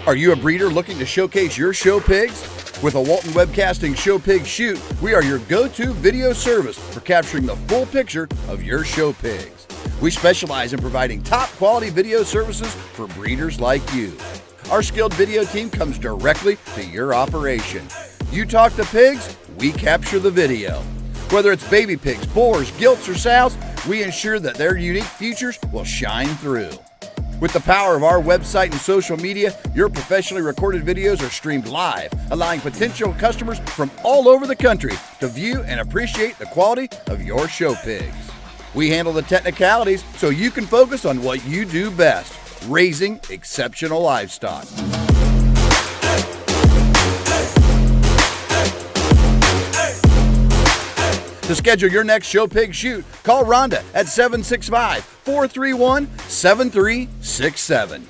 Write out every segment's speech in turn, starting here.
Are you a breeder looking to showcase your show pigs? With a Walton Webcasting Show Pig Shoot, we are your go-to video service for capturing the full picture of your show pigs. We specialize in providing top quality video services for breeders like you. Our skilled video team comes directly to your operation. You talk to pigs, we capture the video. Whether it's baby pigs, boars, gilts, or sows, we ensure that their unique features will shine through. With the power of our website and social media, your professionally recorded videos are streamed live, allowing potential customers from all over the country to view and appreciate the quality of your show pigs. We handle the technicalities so you can focus on what you do best, raising exceptional livestock. To schedule your next show pig shoot, call Rhonda at 765-431-7367.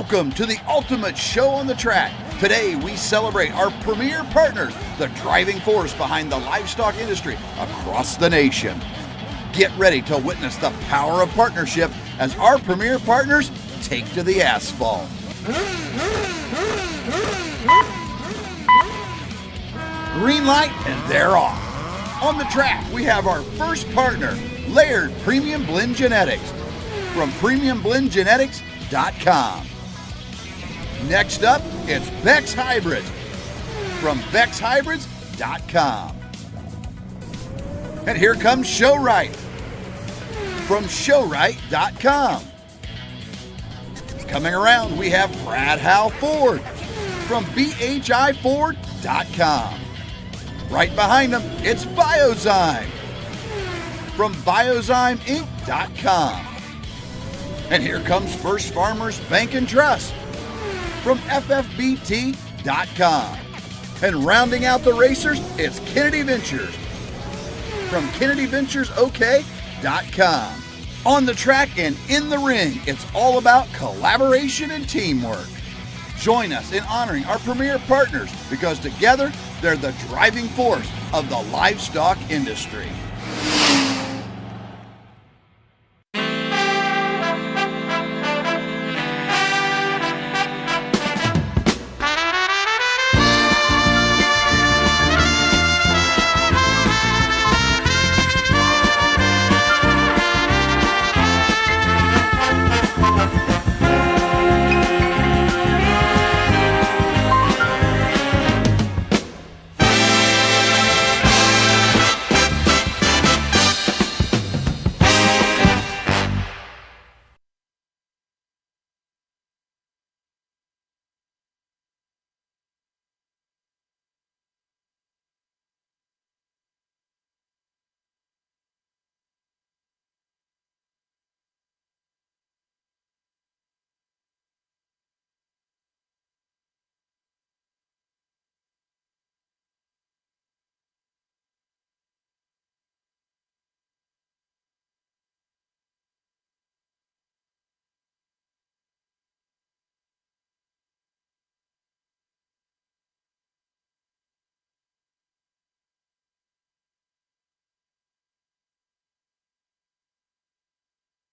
Welcome to the ultimate show on the track. Today we celebrate our premier partners, the driving force behind the livestock industry across the nation. Get ready to witness the power of partnership as our premier partners take to the asphalt. Green light and they're off. On the track we have our first partner, Laird Premium Blend Genetics from premiumblendgenetics.com. Next up, it's Beck's Hybrids from beckshybrids.com. And here comes Showright from showright.com. Coming around, we have Brad Howe Ford from bhiford.com. Right behind them, it's Biozyme from biozymeinc.com. And here comes First Farmers Bank and Trust from ffbt.com. And rounding out the racers, it's Kennedy Ventures from kennedyventuresok.com. On the track and in the ring, it's all about collaboration and teamwork. Join us in honoring our premier partners because together they're the driving force of the livestock industry.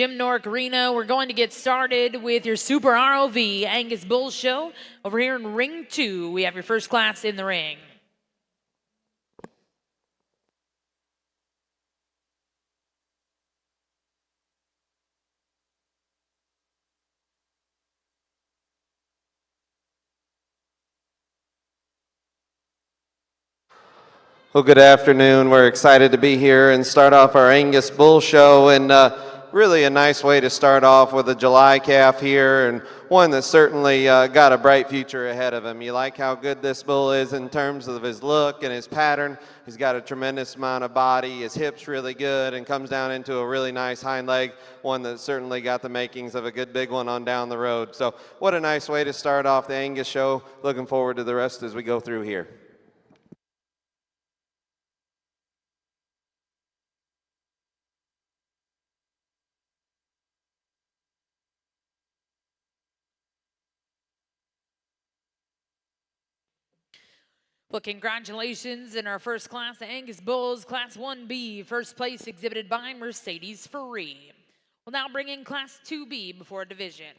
Jim Norcarino, we're going to get started with your Super ROV Angus Bull Show. Over here in Ring 2, we have your first class in the ring. Well, good afternoon. We're excited to be here and start off our Angus Bull Show, and really a nice way to start off with a July calf here, and one that certainly got a bright future ahead of him. You like how good this bull is in terms of his look and his pattern. He's got a tremendous amount of body. His hip's really good and comes down into a really nice hind leg, one that certainly got the makings of a good big one on down the road. So what a nice way to start off the Angus Show. Looking forward to the rest as we go through here. Well, congratulations in our first class, the Angus Bulls, Class 1B, first place exhibited by Mercedes Free. We'll now bring in Class 2B before division.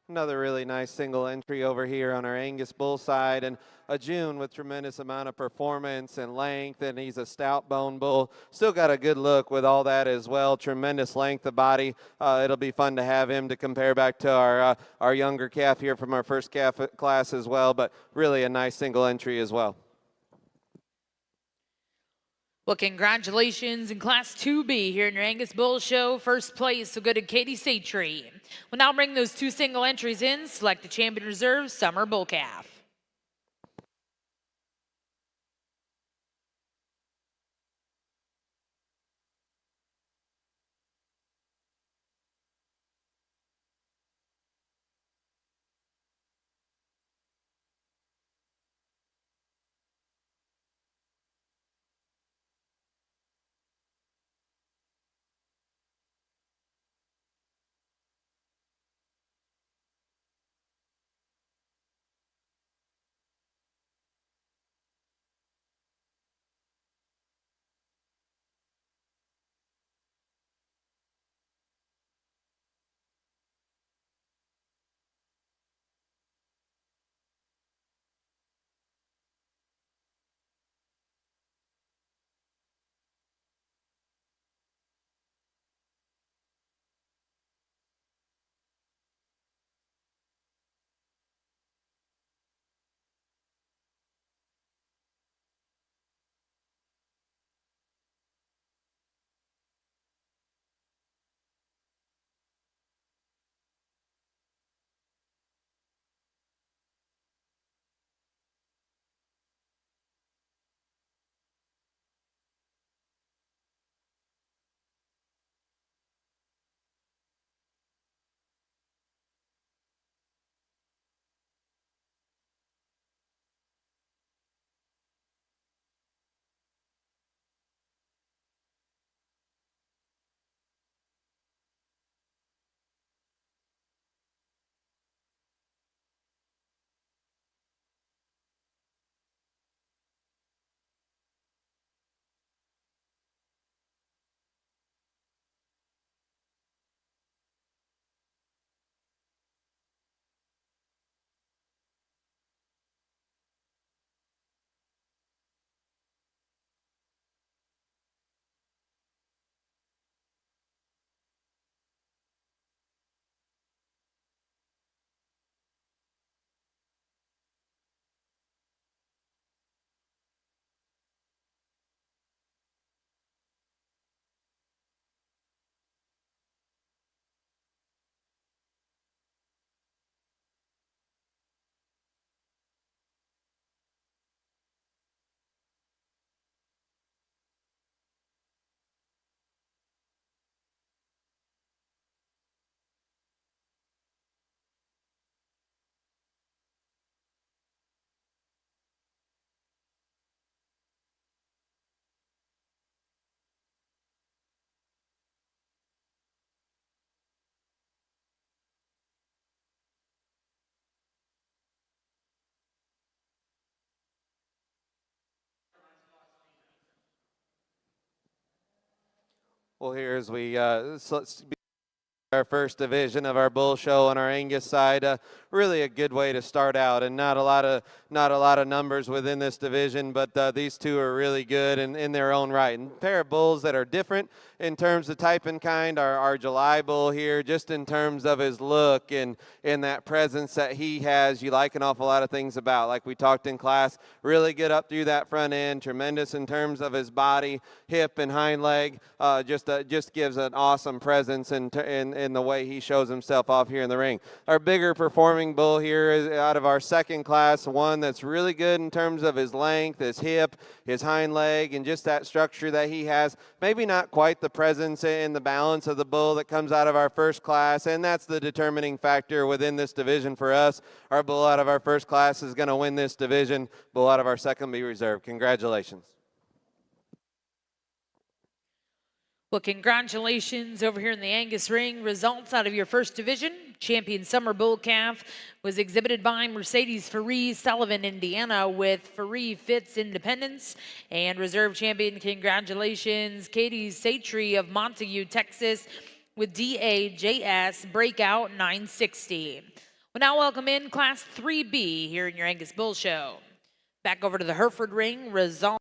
Another really nice single entry over here on our Angus Bull side, and a June with tremendous amount of performance and length, and he's a stout bone bull. Still got a good look with all that as well. Tremendous length of body. It'll be fun to have him to compare back to our younger calf here from our first calf class as well, but really a nice single entry as well. Well, congratulations in Class 2B here in your Angus Bull Show. First place will go to Katie Satry. We'll now bring those two single entries in. Select the Champion Reserve Summer Bull Calf. Well, here as we let's our first division of our bull show on our Angus side. Really a good way to start out, and not a lot of numbers within this division, but these two are really good in their own right. And a pair of bulls that are different in terms of type and kind. Our July bull here, just in terms of his look and that presence that he has, you like an awful lot of things about. Like we talked in class, really good up through that front end, tremendous in terms of his body, hip and hind leg. Just gives an awesome presence in the way he shows himself off here in the ring. Our bigger performing bull here is out of our second class, one that's really good in terms of his length, his hip, his hind leg, and just that structure that he has. Maybe not quite the presence and the balance of the bull that comes out of our first class, and that's the determining factor within this division for us. Our bull out of our first class is going to win this division. Bull out of our second be reserved. Congratulations. Well, congratulations over here in the Angus ring. Results out of your first division. Champion Summer Bull Calf was exhibited by Mercedes Faree, Sullivan, Indiana, with Faree Fitz Independence. And reserve champion, congratulations, Katie Satry of Montague, Texas, with DAJS Breakout 960. We'll now welcome in Class 3B here in your Angus Bull Show. Back over to the Hereford ring. Result.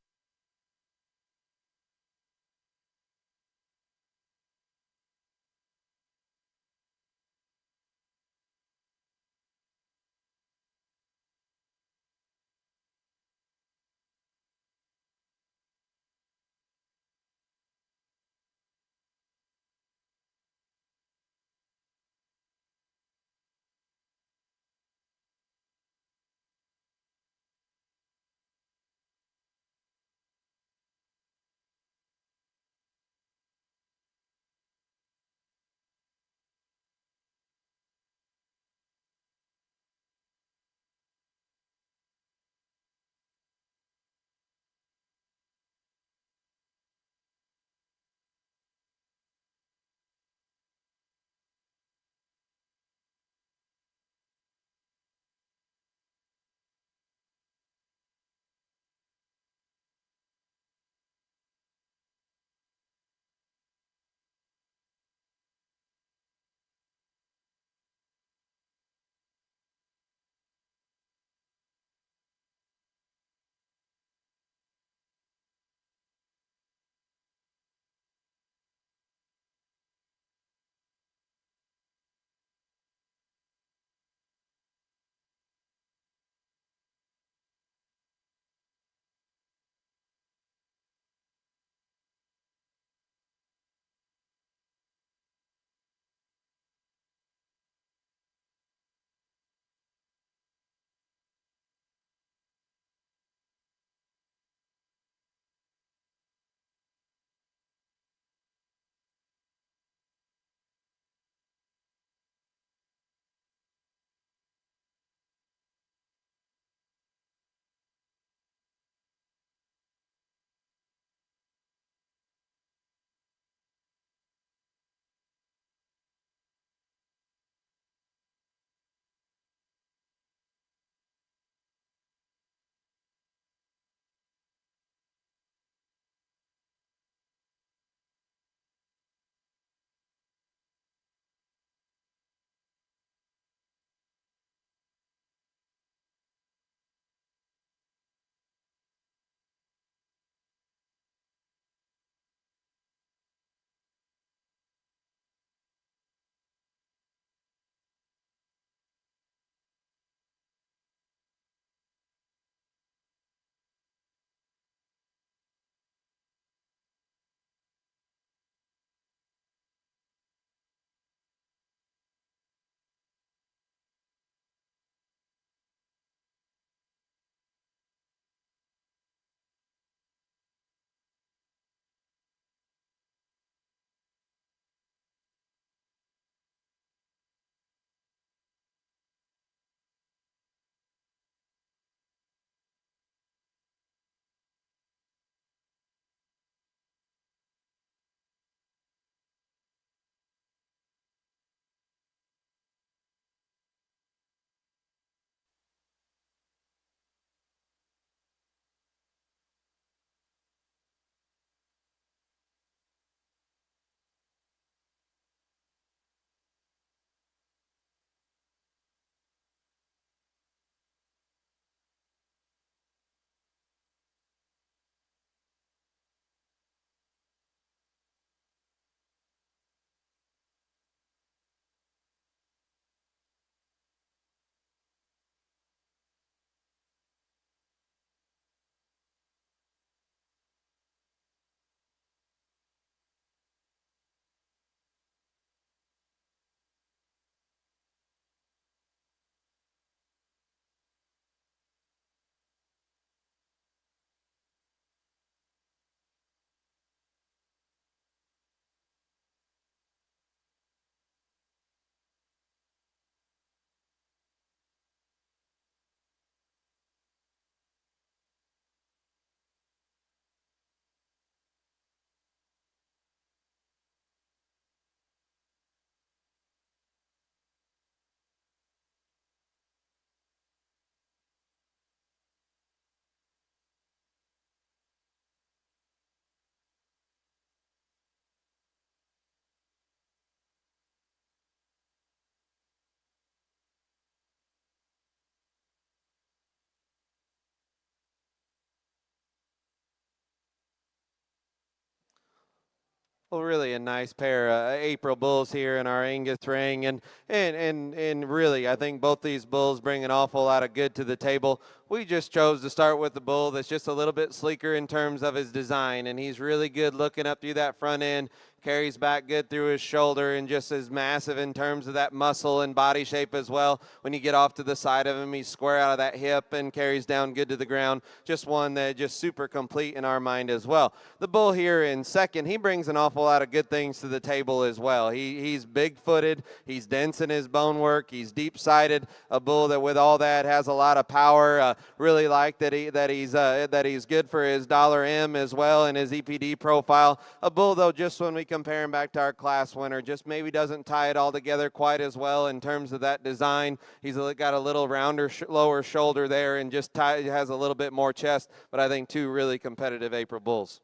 Well, really a nice pair of April bulls here in our Angus ring, and really, I think both these bulls bring an awful lot of good to the table. We just chose to start with the bull that's just a little bit sleeker in terms of his design, and he's really good looking up through that front end, carries back good through his shoulder, and just is massive in terms of that muscle and body shape as well. When you get off to the side of him, he's square out of that hip and carries down good to the ground. Just one that just super complete in our mind as well. The bull here in second, he brings an awful lot of good things to the table as well. He's big-footed, he's dense in his bone work, he's deep-sided, a bull that with all that has a lot of power. Really like that he's good for his $M as well and his EPD profile. A bull though, just when we compare him back to our class winner, just maybe doesn't tie it all together quite as well in terms of that design. He's got a little rounder lower shoulder there and just has a little bit more chest, but I think two really competitive April bulls.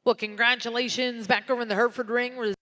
Well, congratulations back over in the Hereford ring.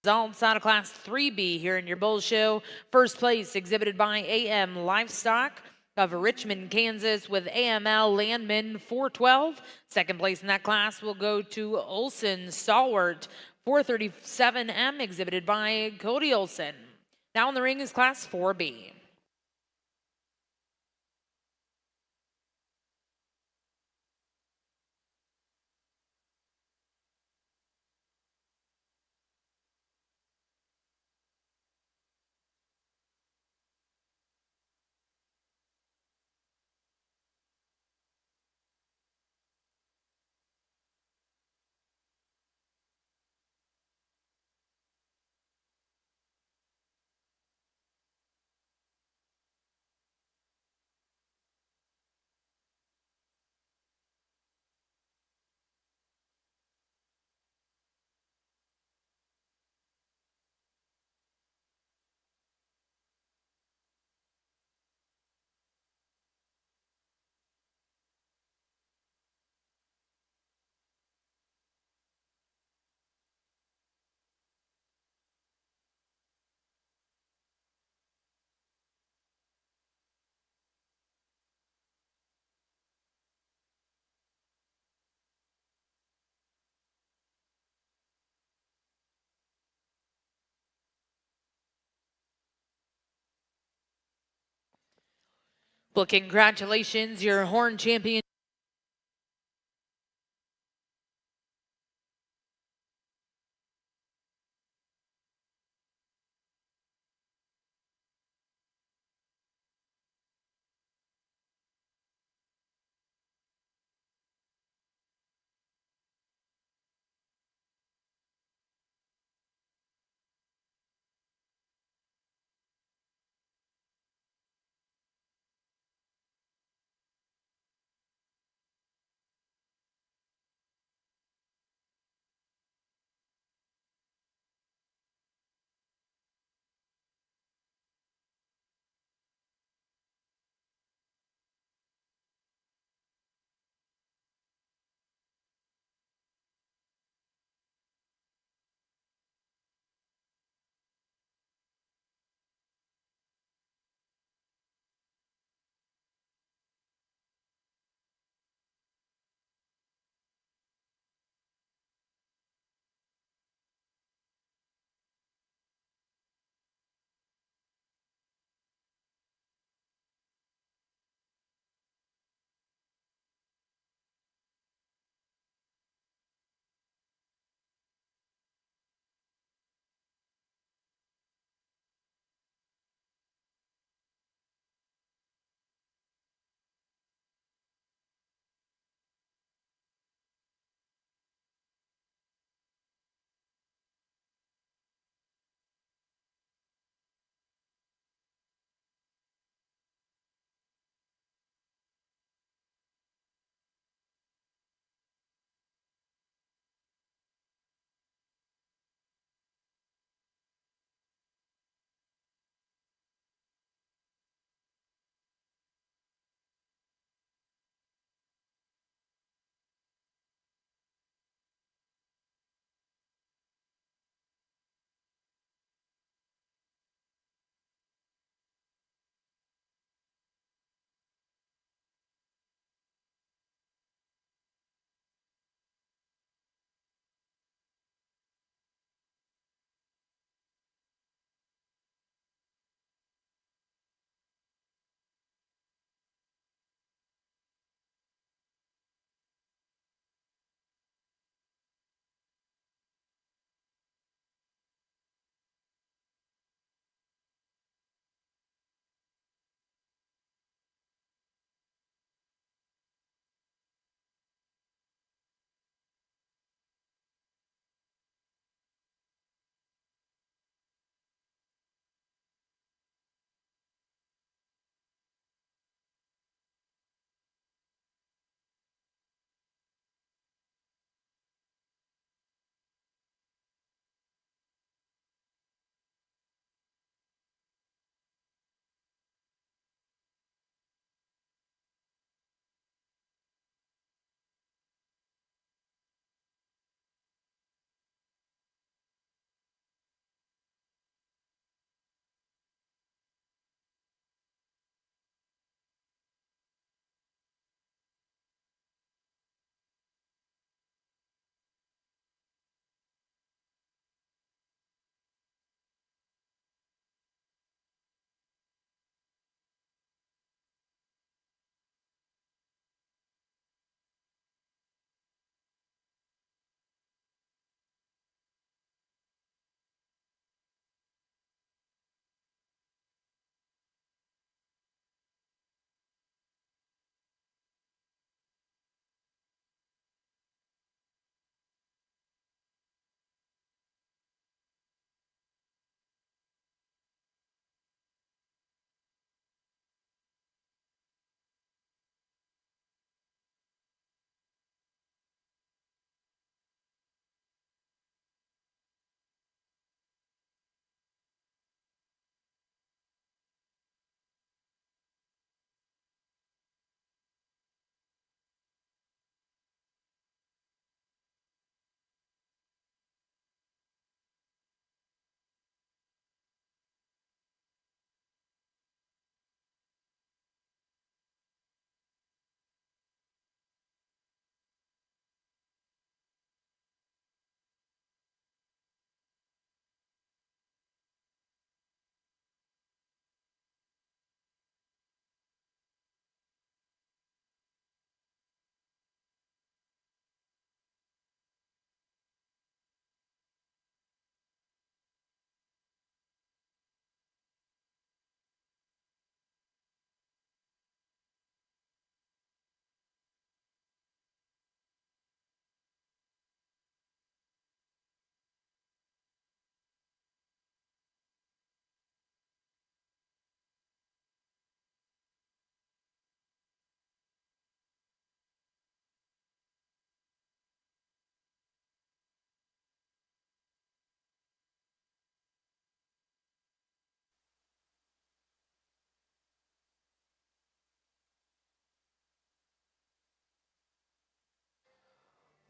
Results out of Class 3B here in your bull show. First place exhibited by AM Livestock of Richmond, Kansas with AML Landman 412. Second place in that class will go to Olson Stalwart 437M exhibited by Cody Olson. Now in the ring is Class 4B. Well, congratulations, your horn champion.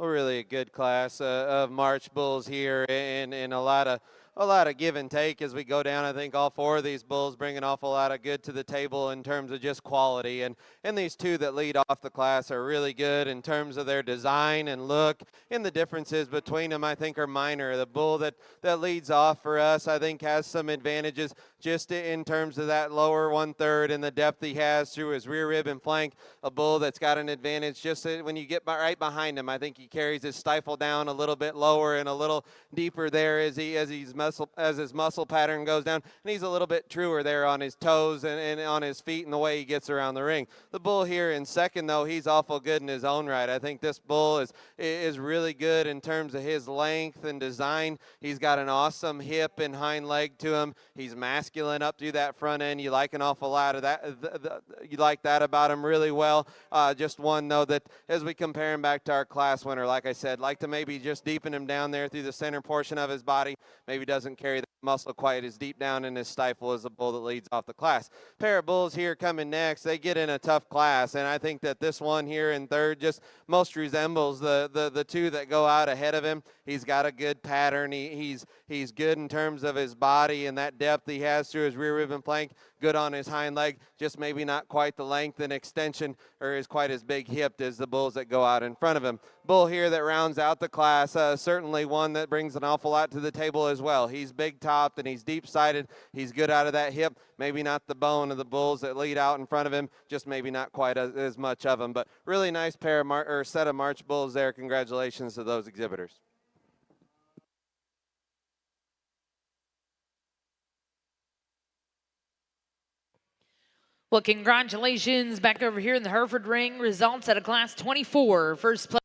really a good class of March bulls here, and a lot of give and take as we go down. I think all four of these bulls bring an awful lot of good to the table in terms of just quality, and these two that lead off the class are really good in terms of their design and look, and the differences between them I think are minor. The bull that leads off for us I think has some advantages just in terms of that lower 1/3 and the depth he has through his rear rib and flank. A bull that's got an advantage just when you get right behind him. I think he carries his stifle down a little bit lower and a little deeper there as his muscle pattern goes down, and he's a little bit truer there on his toes and on his feet and the way he gets around the ring. The bull here in second, though, he's awful good in his own right. I think this bull is really good in terms of his length and design. He's got an awesome hip and hind leg to him. He's masculine up through that front end. You like an awful lot of that. You like that about him really well. Just one, though, that as we compare him back to our class winner, like I said, like to maybe just deepen him down there through the center portion of his body. Maybe doesn't carry the muscle quite as deep down in his stifle as the bull that leads off the class. Pair of bulls here coming next. They get in a tough class, and I think that this one here in third just most resembles the two that go out ahead of him. He's got a good pattern. He's good in terms of his body and that depth he has through his rear rib and flank. Good on his hind leg, just maybe not quite the length and extension or is quite as big hipped as the bulls that go out in front of him. Bull here that rounds out the class, certainly one that brings an awful lot to the table as well. He's big topped and he's deep sided. He's good out of that hip. Maybe not the bone of the bulls that lead out in front of him, just maybe not quite as much of them. But really nice pair of set of March bulls there. Congratulations to those exhibitors. Well, congratulations back over here in the Hereford ring. Results out of class 24. First place.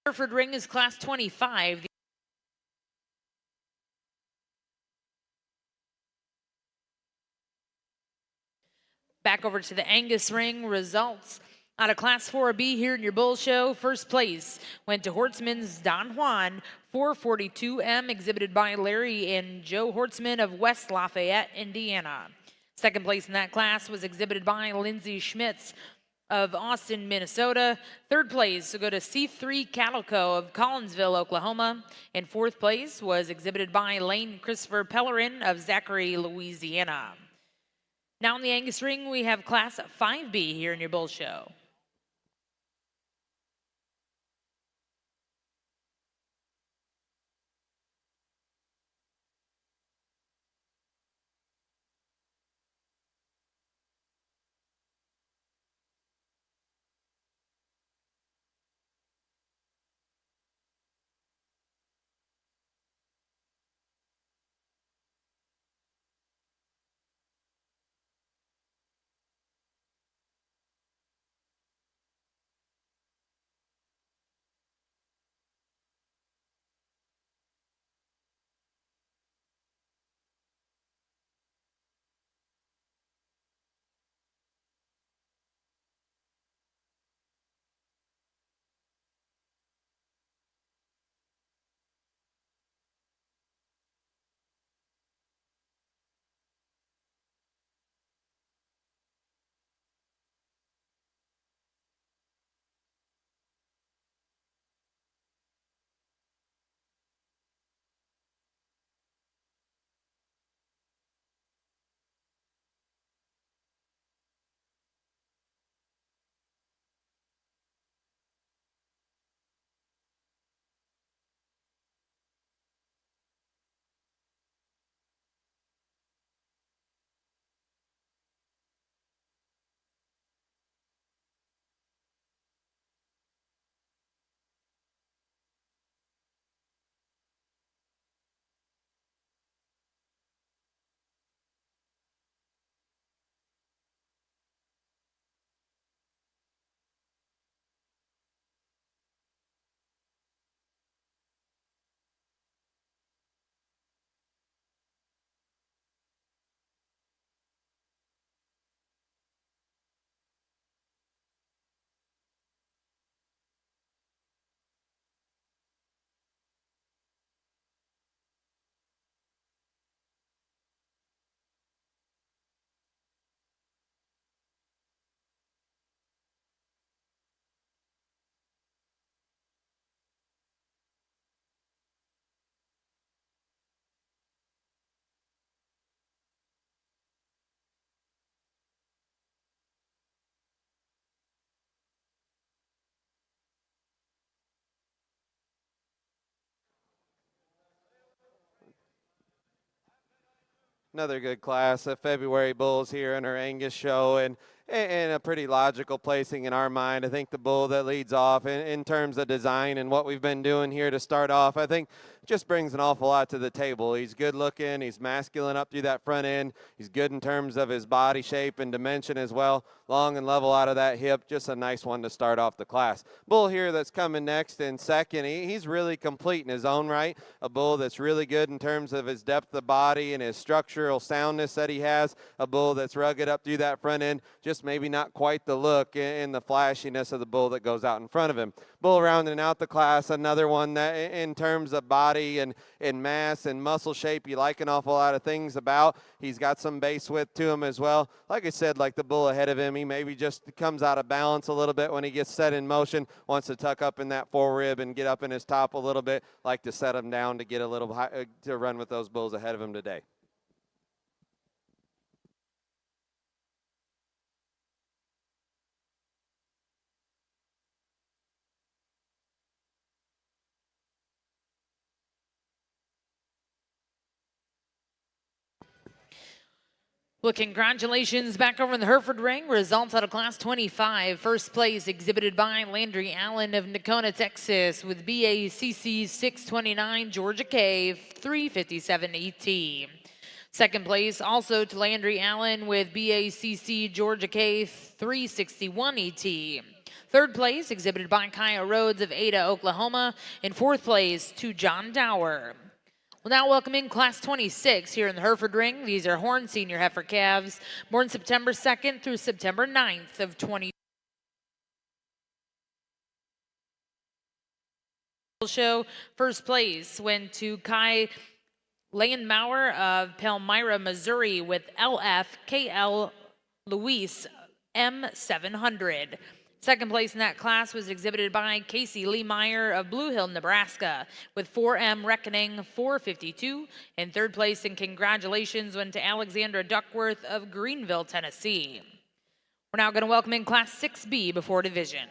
Hereford ring is class 25. Back over to the Angus ring. Results out of class 4B here in your bull show. First place went to Hortzman's Don Juan 442M, exhibited by Larry and Joe Hortzman of West Lafayette, Indiana. Second place in that class was exhibited by Lindsay Schmitz of Austin, Minnesota. Third place will go to C3 Cattle Co. of Collinsville, Oklahoma. And fourth place was exhibited by Lane Christopher Pellerin of Zachary, Louisiana. Now in the Angus ring, we have class 5B here in your bull show. Another good class of February bulls here in our Angus show, and a pretty logical placing in our mind. I think the bull that leads off in terms of design and what we've been doing here to start off, I think just brings an awful lot to the table. He's good looking, he's masculine up through that front end, he's good in terms of his body shape and dimension as well, long and level out of that hip, just a nice one to start off the class. Bull here that's coming next in second, he's really complete in his own right, a bull that's really good in terms of his depth of body and his structural soundness that he has, a bull that's rugged up through that front end, just maybe not quite the look and the flashiness of the bull that goes out in front of him. Bull rounding out the class, another one that in terms of body and mass and muscle shape, you like an awful lot of things about. He's got some base width to him as well. Like I said, like the bull ahead of him, he maybe just comes out of balance a little bit when he gets set in motion, wants to tuck up in that forerib and get up in his top a little bit, like to set him down to get a little high, to run with those bulls ahead of him today. Well, congratulations back over in the Hereford ring. Results out of class 25. First place exhibited by Landry Allen of Nacona, Texas with BACC 629, Georgia Cave 357 ET. Second place also to Landry Allen with BACC Georgia Cave 361 ET. Third place exhibited by Kyle Rhodes of Ada, Oklahoma. And fourth place to John Dower. Well, now welcoming class 26 here in the Hereford ring. These are Horn Senior Heifer calves, born September 2nd through September 9th of 20. Show first place went to Kai Landmauer of Palmyra, Missouri with LFKL Luis M700. Second place in that class was exhibited by Casey Lee Meyer of Blue Hill, Nebraska with 4M Reckoning 452. And third place and congratulations went to Alexandra Duckworth of Greenville, Tennessee. We're now going to welcome in class 6B before division.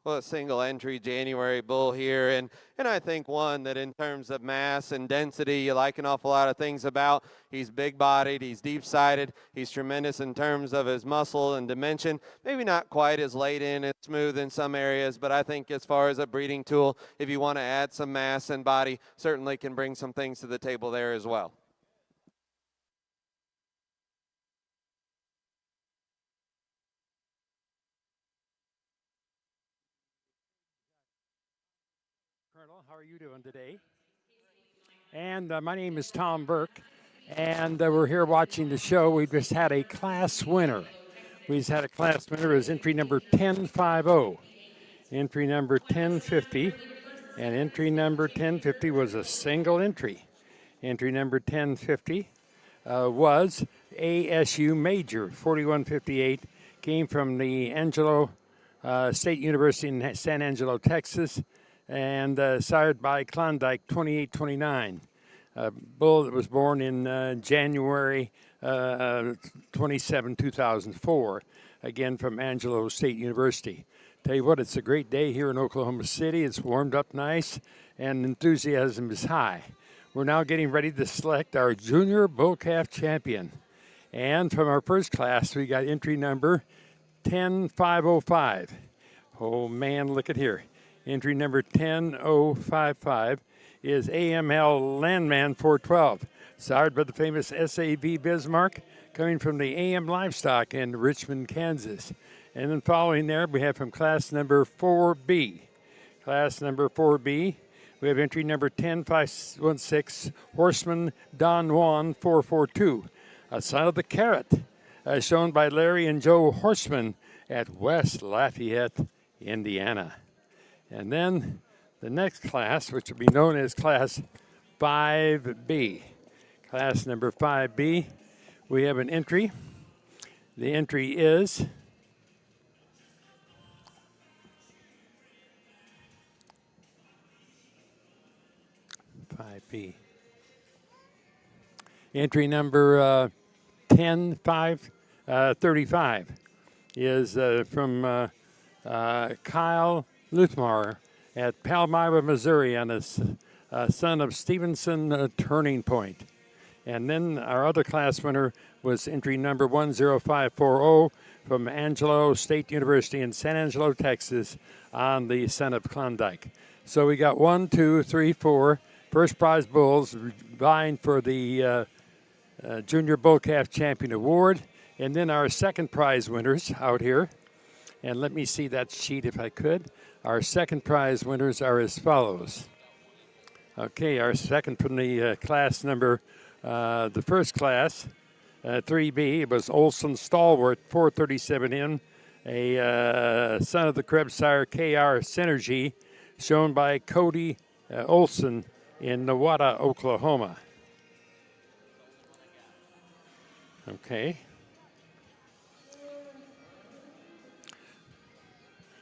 Well, a single entry January bull here, and I think one that in terms of mass and density, you like an awful lot of things about. He's big-bodied, he's deep-sided, he's tremendous in terms of his muscle and dimension. Maybe not quite as laid in and smooth in some areas, but I think as far as a breeding tool, if you want to add some mass and body, certainly can bring some things to the table there as well. Colonel, how are you doing today? And my name is Tom Burke, and we're here watching the show. We just had a class winner. We just had a class winner. It was entry number 1050, entry number 1050, and entry number 1050 was a single entry. Entry number 1050 was ASU Major 4158, came from the Angelo State University in San Angelo, Texas, and sired by Klondike 2829. A bull that was born in January 27, 2004, again from Angelo State University. Tell you what, it's a great day here in Oklahoma City. It's warmed up nice, and enthusiasm is high. We're now getting ready to select our junior bull calf champion. And from our first class, we got entry number 10505. Oh man, look at here. Entry number 10055 is AML Landman 412, sired by the famous SAV Bismarck, coming from the AM Livestock in Richmond, Kansas. And then following there, we have from class number 4B. Class number 4B, we have entry number 10516, Horseman Don Juan 442, a son of the Carrot, shown by Larry and Joe Horseman at West Lafayette, Indiana. And then the next class, which will be known as Class 5B. Class number 5B, we have an entry. The entry is B. Entry number 10535 is from Kyle Luthmar at Palmyra, Missouri on a son of Stevenson Turning Point. And then our other class winner was entry number 10540 from Angelo State University in San Angelo, Texas, on the son of Klondike. So we got 1, 2, 3, 4 first prize bulls vying for the Junior Bull Calf Champion Award. And then our second prize winners out here. And let me see that sheet if I could. Our second prize winners are as follows. Okay, our second from the class number, the first class, 3B, it was Olson Stalwart, 437N, a son of the Krebsire KR Synergy, shown by Cody Olson in Nowata, Oklahoma. Okay.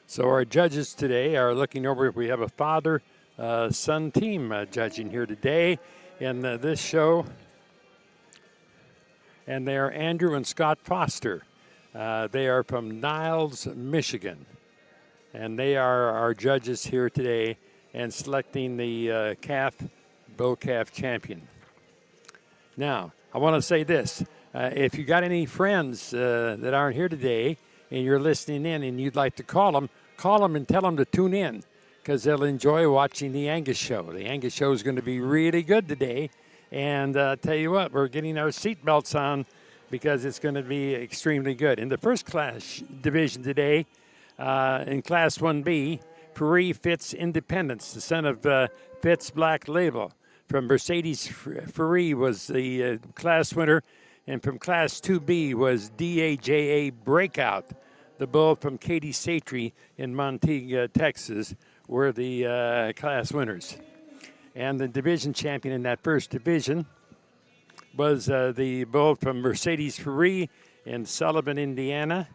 So our judges today are looking over if we have a father-son team judging here today in this show. And they are Andrew and Scott Foster. They are from Niles, Michigan. And they are our judges here today and selecting the bull calf champion. Now, I want to say this. If you got any friends that aren't here today and you're listening in and you'd like to call them and tell them to tune in because they'll enjoy watching the Angus show. The Angus show is going to be really good today. And tell you what, we're getting our seatbelts on because it's going to be extremely good. In the first class division today, in Class 1B, Paris Fitz Independence, the son of Fitz Black Label from Mercedes Ferree was the class winner. And from Class 2B was DAJA Breakout. The bull from Katie Satry in Montague, Texas, were the class winners. And the division champion in that first division was the bull from Mercedes Ferree in Sullivan, Indiana.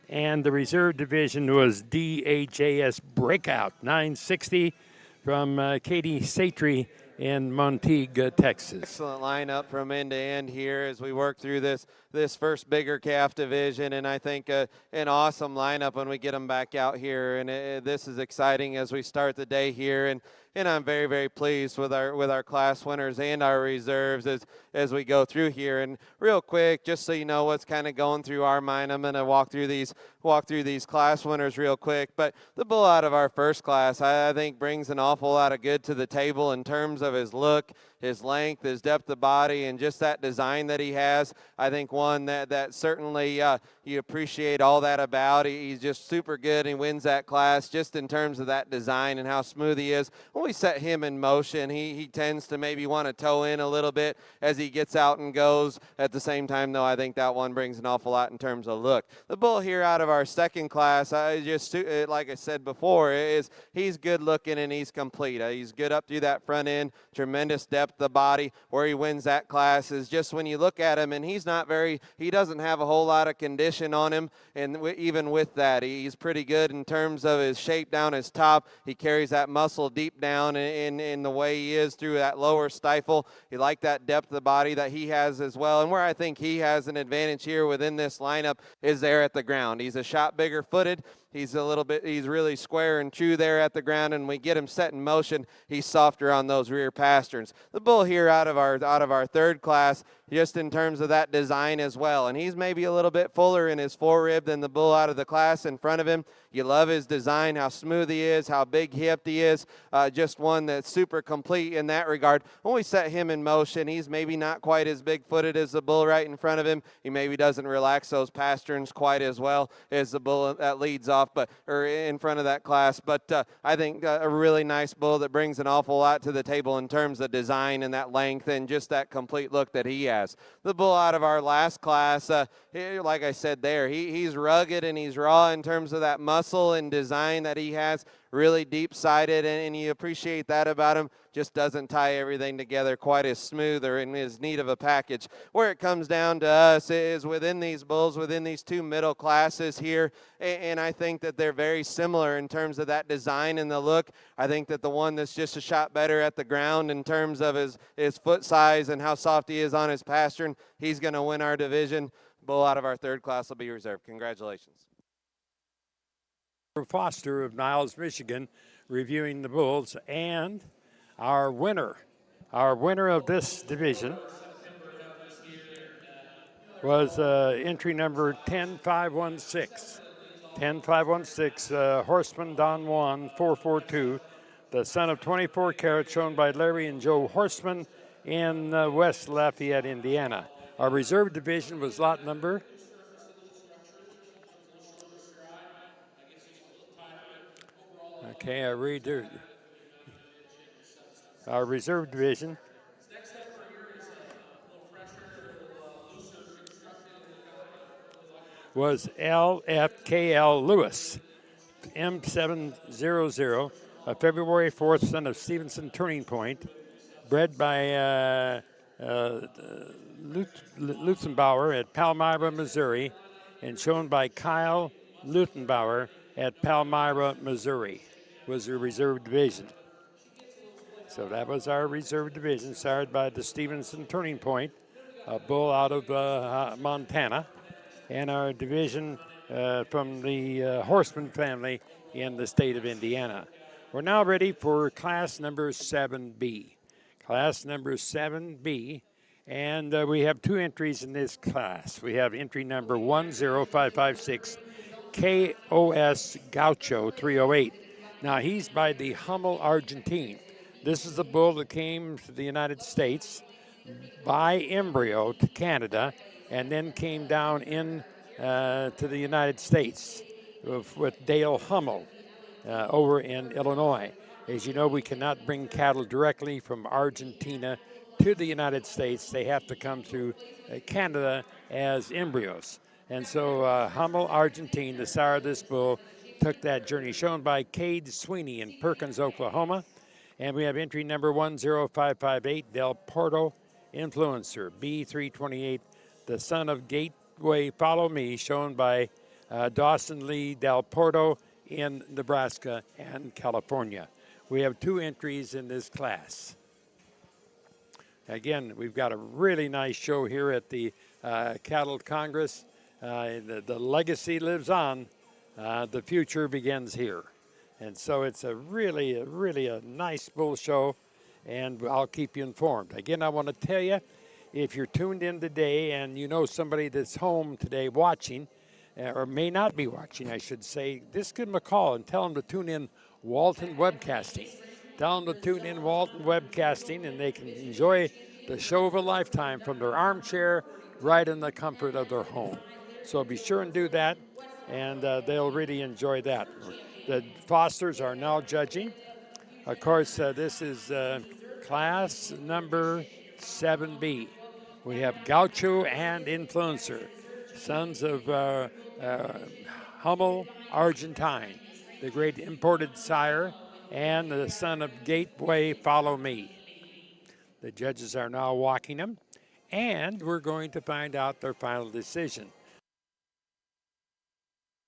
And the reserve division was DAJS Breakout 960 from Katie Satry in Montague, Texas. Excellent lineup from end to end here as we work through this first bigger calf division, and I think an awesome lineup when we get them back out here. And this is exciting as we start the day here, and I'm very, very pleased with our class winners and our reserves as we go through here. And real quick, just so you know what's kind of going through our mind, I'm going to walk through these class winners real quick. But the bull out of our first class, I think, brings an awful lot of good to the table in terms of his look, his length, his depth of body, and just that design that he has. I think one that certainly you appreciate all that about. He's just super good. He wins that class just in terms of that design and how smooth he is. When we set him in motion, he tends to maybe want to toe in a little bit as he gets out and goes. At the same time, though, I think that one brings an awful lot in terms of look. The bull here out of our second class, like I said before, he's good looking and he's complete. He's good up through that front end, tremendous depth of body. Where he wins that class is just when you look at him, and he doesn't have a whole lot of condition on him, and even with that, he's pretty good in terms of his shape down his top. He carries that muscle deep down in the way he is through that lower stifle. You like that depth of body that he has as well, and where I think he has an advantage here within this lineup is there at the ground. He's a shot bigger footed. He's really square and true there at the ground, and we get him set in motion. He's softer on those rear pasterns. The bull here out of our third class, just in terms of that design as well, and he's maybe a little bit fuller in his forerib than the bull out of the class in front of him. You love his design, how smooth he is, how big hipped he is. Just one that's super complete in that regard. When we set him in motion, he's maybe not quite as big footed as the bull right in front of him. He maybe doesn't relax those pasterns quite as well as the bull that leads off, or in front of that class. But I think a really nice bull that brings an awful lot to the table in terms of design and that length and just that complete look that he has. The bull out of our last class, like I said there, he's rugged and he's raw in terms of that muscle and design that he has. Really deep-sided, and you appreciate that about him. Just doesn't tie everything together quite as smooth or in as neat of a package. Where it comes down to us is within these bulls, within these two middle classes here, and I think that they're very similar in terms of that design and the look. I think that the one that's just a shot better at the ground in terms of his foot size and how soft he is on his pastern, he's going to win our division. Bull out of our third class will be reserved. Congratulations. Foster of Niles, Michigan, reviewing the bulls, and Our winner of this division was entry number 10516. 10516, Horseman Don Juan 442, the son of 24 Carats, shown by Larry and Joe Horseman in West Lafayette, Indiana. Our reserve division was lot number our reserve division was LFKL Lewis, M700, a February 4th son of Stevenson Turning Point, bred by Lutzenbauer at Palmyra, Missouri, and shown by Kyle Lutzenbauer at Palmyra, Missouri, was the reserve division. So that was our reserve division, started by the Stevenson Turning Point, a bull out of Montana, and our division from the Horseman family in the state of Indiana. We're now ready for class number 7B. Class number 7B, and we have two entries in this class. We have entry number 10556, KOS Gaucho 308. Now he's by the Hummel Argentine. This is a bull that came to the United States by embryo to Canada and then came down in to the United States with Dale Hummel over in Illinois. As you know, we cannot bring cattle directly from Argentina to the United States. They have to come through Canada as embryos. And so Hummel Argentine, the sire of this bull, took that journey, shown by Cade Sweeney in Perkins, Oklahoma. And we have entry number 10558, Del Porto Influencer, B328, the son of Gateway Follow Me, shown by Dawson Lee Del Porto in Nebraska and California. We have two entries in this class. Again, we've got a really nice show here at the Cattle Congress. The legacy lives on. The future begins here. And so it's a really a nice bull show, and I'll keep you informed. Again, I want to tell you, if you're tuned in today and you know somebody that's home today watching, or may not be watching, I should say, just give them a call and tell them to tune in Walton Webcasting. Tell them to tune in Walton Webcasting, and they can enjoy the show of a lifetime from their armchair right in the comfort of their home. So be sure and do that, and they'll really enjoy that. The Fosters are now judging. Of course, this is class number 7B. We have Gaucho and Influencer, sons of Hummel Argentine, the great imported sire, and the son of Gateway Follow Me. The judges are now walking them, and we're going to find out their final decision.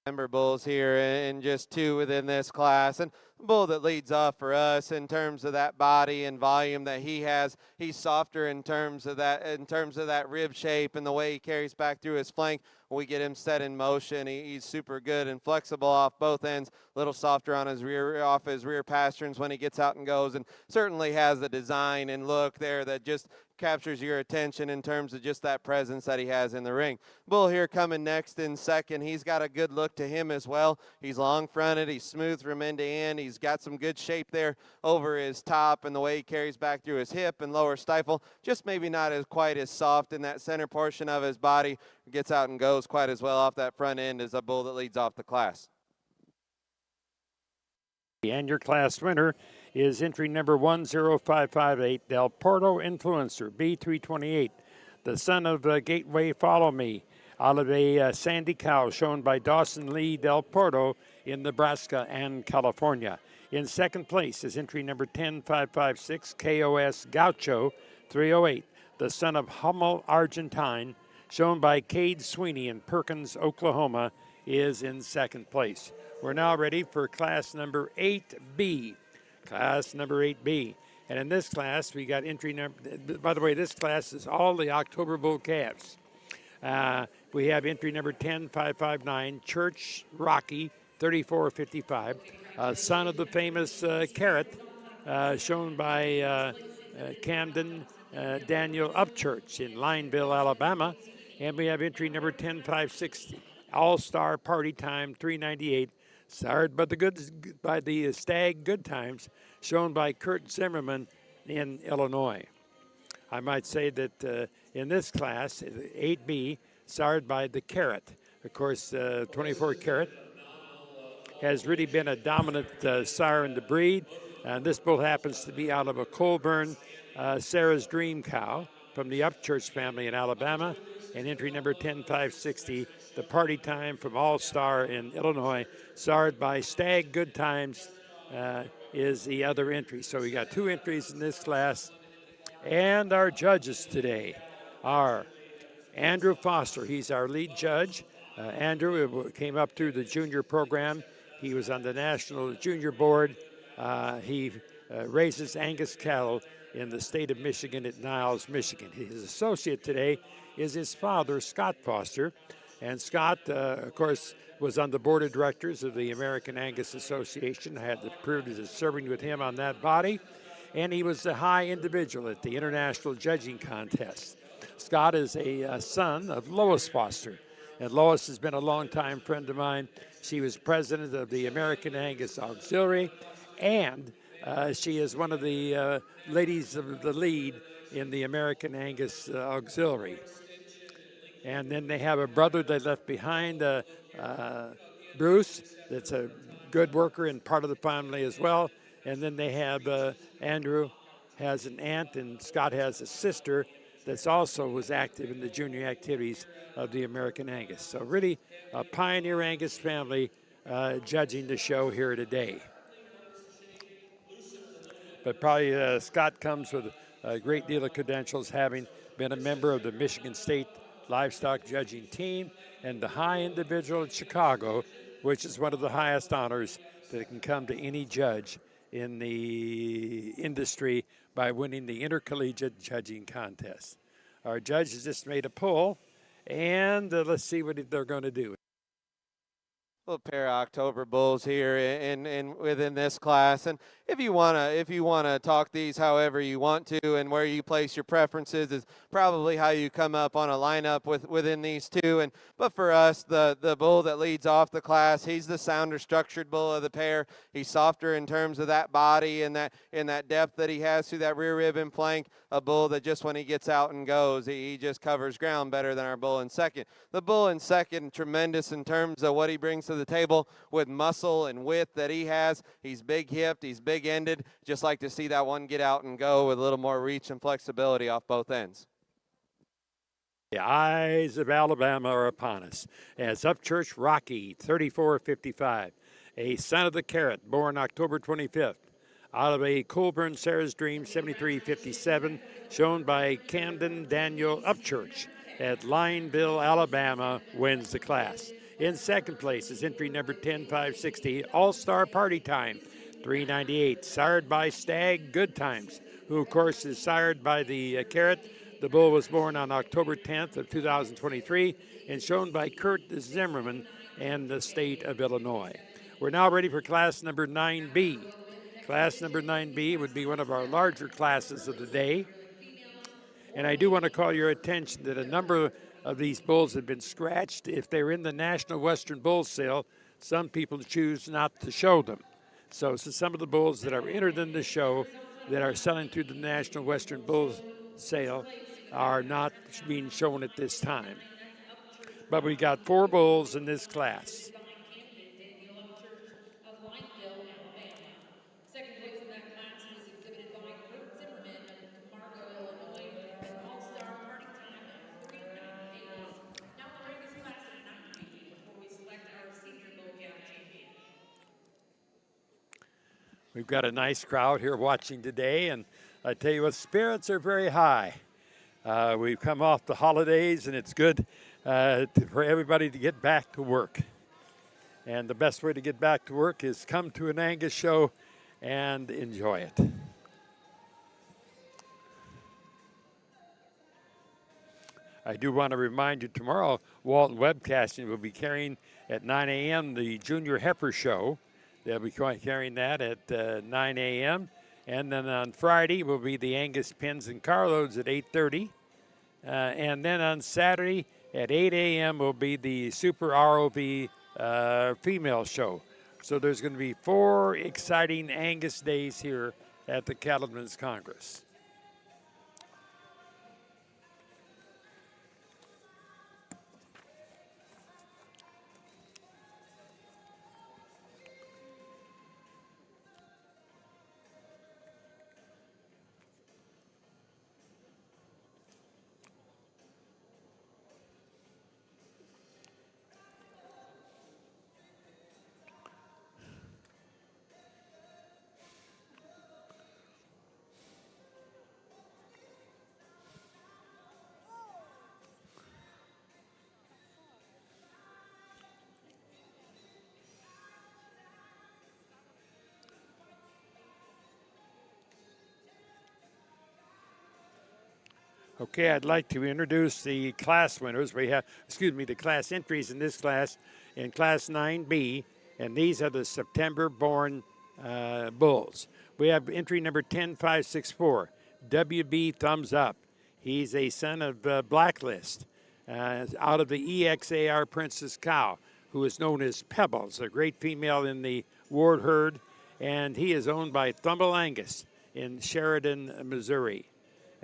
Member bulls here, and just two within this class, and the bull that leads off for us in terms of that body and volume that he has. He's softer in terms of that rib shape and the way he carries back through his flank. When we get him set in motion, he's super good and flexible off both ends, a little softer on his rear, off his rear pasterns when he gets out and goes, and certainly has the design and look there that just captures your attention in terms of just that presence that he has in the ring. Bull here coming next in second. He's got a good look to him as well. He's long fronted. He's smooth from end to end. He's got some good shape there over his top and the way he carries back through his hip and lower stifle. Just maybe not as quite as soft in that center portion of his body. Gets out and goes quite as well off that front end as a bull that leads off the class. And your class winner is entry number 10558, Del Porto Influencer, B328, the son of Gateway Follow Me, out of a Sandy Cow, shown by Dawson Lee Del Porto in Nebraska and California. In second place is entry number 10556, KOS Gaucho 308, the son of Hummel Argentine, shown by Cade Sweeney in Perkins, Oklahoma, is in second place. We're now ready for class number 8B. Class number 8B. And in this class, we got entry number, by the way, this class is all the October bull calves. We have entry number 10559, Church Rocky 3455, son of the famous Carrot, shown by Camden Daniel Upchurch in Lineville, Alabama. And we have entry number 10560, All-Star Party Time 398, sired by the Stag Good Times, shown by Kurt Zimmerman in Illinois. I might say that in this class, 8B, sired by the Carrot. Of course, 24 Carat has really been a dominant sire in the breed. And this bull happens to be out of a Colburn Sarah's Dream cow from the Upchurch family in Alabama. And entry number 10560, the Party Time from All Star in Illinois, sired by Stag Good Times, is the other entry. So we got 2 entries in this class. And our judges today are Andrew Foster. He's our lead judge. Andrew came up through the junior program. He was on the National Junior Board. He raises Angus cattle in the state of Michigan at Niles, Michigan. His associate today is his father, Scott Foster. And Scott, of course, was on the board of directors of the American Angus Association. I had the privilege of serving with him on that body. And he was the high individual at the International Judging Contest. Scott is a son of Lois Foster. And Lois has been a longtime friend of mine. She was president of the American Angus Auxiliary, and she is one of the ladies of the lead in the American Angus Auxiliary. And then they have a brother they left behind, Bruce, that's a good worker and part of the family as well. And then they have Andrew has an aunt, and Scott has a sister that's also was active in the junior activities of the American Angus. So really a pioneer Angus family judging the show here today. But probably Scott comes with a great deal of credentials, having been a member of the Michigan State Livestock Judging Team and the high individual at Chicago, which is one of the highest honors that can come to any judge in the industry by winning the intercollegiate judging contest. Our judge has just made a pull, and let's see what they're going to do. Little pair of October bulls here in within this class, and if you wanna talk these however you want to, and where you place your preferences is probably how you come up on a lineup within these two. But for us, the bull that leads off the class, he's the sounder structured bull of the pair. He's softer in terms of that body and that depth that he has through that rear rib and flank. A bull that just when he gets out and goes, he just covers ground better than our bull in second. The bull in second, tremendous in terms of what he brings to the table with muscle and width that he has. He's big hipped, he's big ended. Just like to see that one get out and go with a little more reach and flexibility off both ends. The eyes of Alabama are upon us as Upchurch Rocky, 3455, a son of the Carrot, born October 25th, out of a Colburn Sarah's Dream, 7357, shown by Camden Daniel Upchurch at Lineville, Alabama, wins the class. In second place is entry number 10560, All-Star Party Time, 398, sired by Stag Good Times, who of course is sired by the Carrot. The bull was born on October 10th of 2023 and shown by Kurt Zimmerman and the state of Illinois. We're now ready for class number 9B. Class number 9B would be one of our larger classes of the day. And I do want to call your attention that a number of these bulls have been scratched. If they're in the National Western Bull Sale, some people choose not to show them. So some of the bulls that are entered in the show that are selling through the National Western Bull Sale are not being shown at this time. But we got 4 bulls in this class. We've got a nice crowd here watching today, and I tell you what, spirits are very high. We've come off the holidays, and it's good for everybody to get back to work. And the best way to get back to work is come to an Angus show and enjoy it. I do want to remind you tomorrow, Walton Webcasting will be carrying at 9 a.m. the Junior Heifer Show. They'll be carrying that at 9 a.m. And then on Friday will be the Angus pins and carloads at 8:30. And then on Saturday at 8 a.m. will be the Super ROV female show. So there's going to be 4 exciting Angus days here at the Cattleman's Congress. Okay, I'd like to introduce the class winners. We have, the class entries in this class, in Class 9B, and these are the September-born bulls. We have entry number 10564, WB Thumbs Up. He's a son of Blacklist, out of the EXAR Princess Cow, who is known as Pebbles, a great female in the Ward herd, and he is owned by Thumble Angus in Sheridan, Missouri.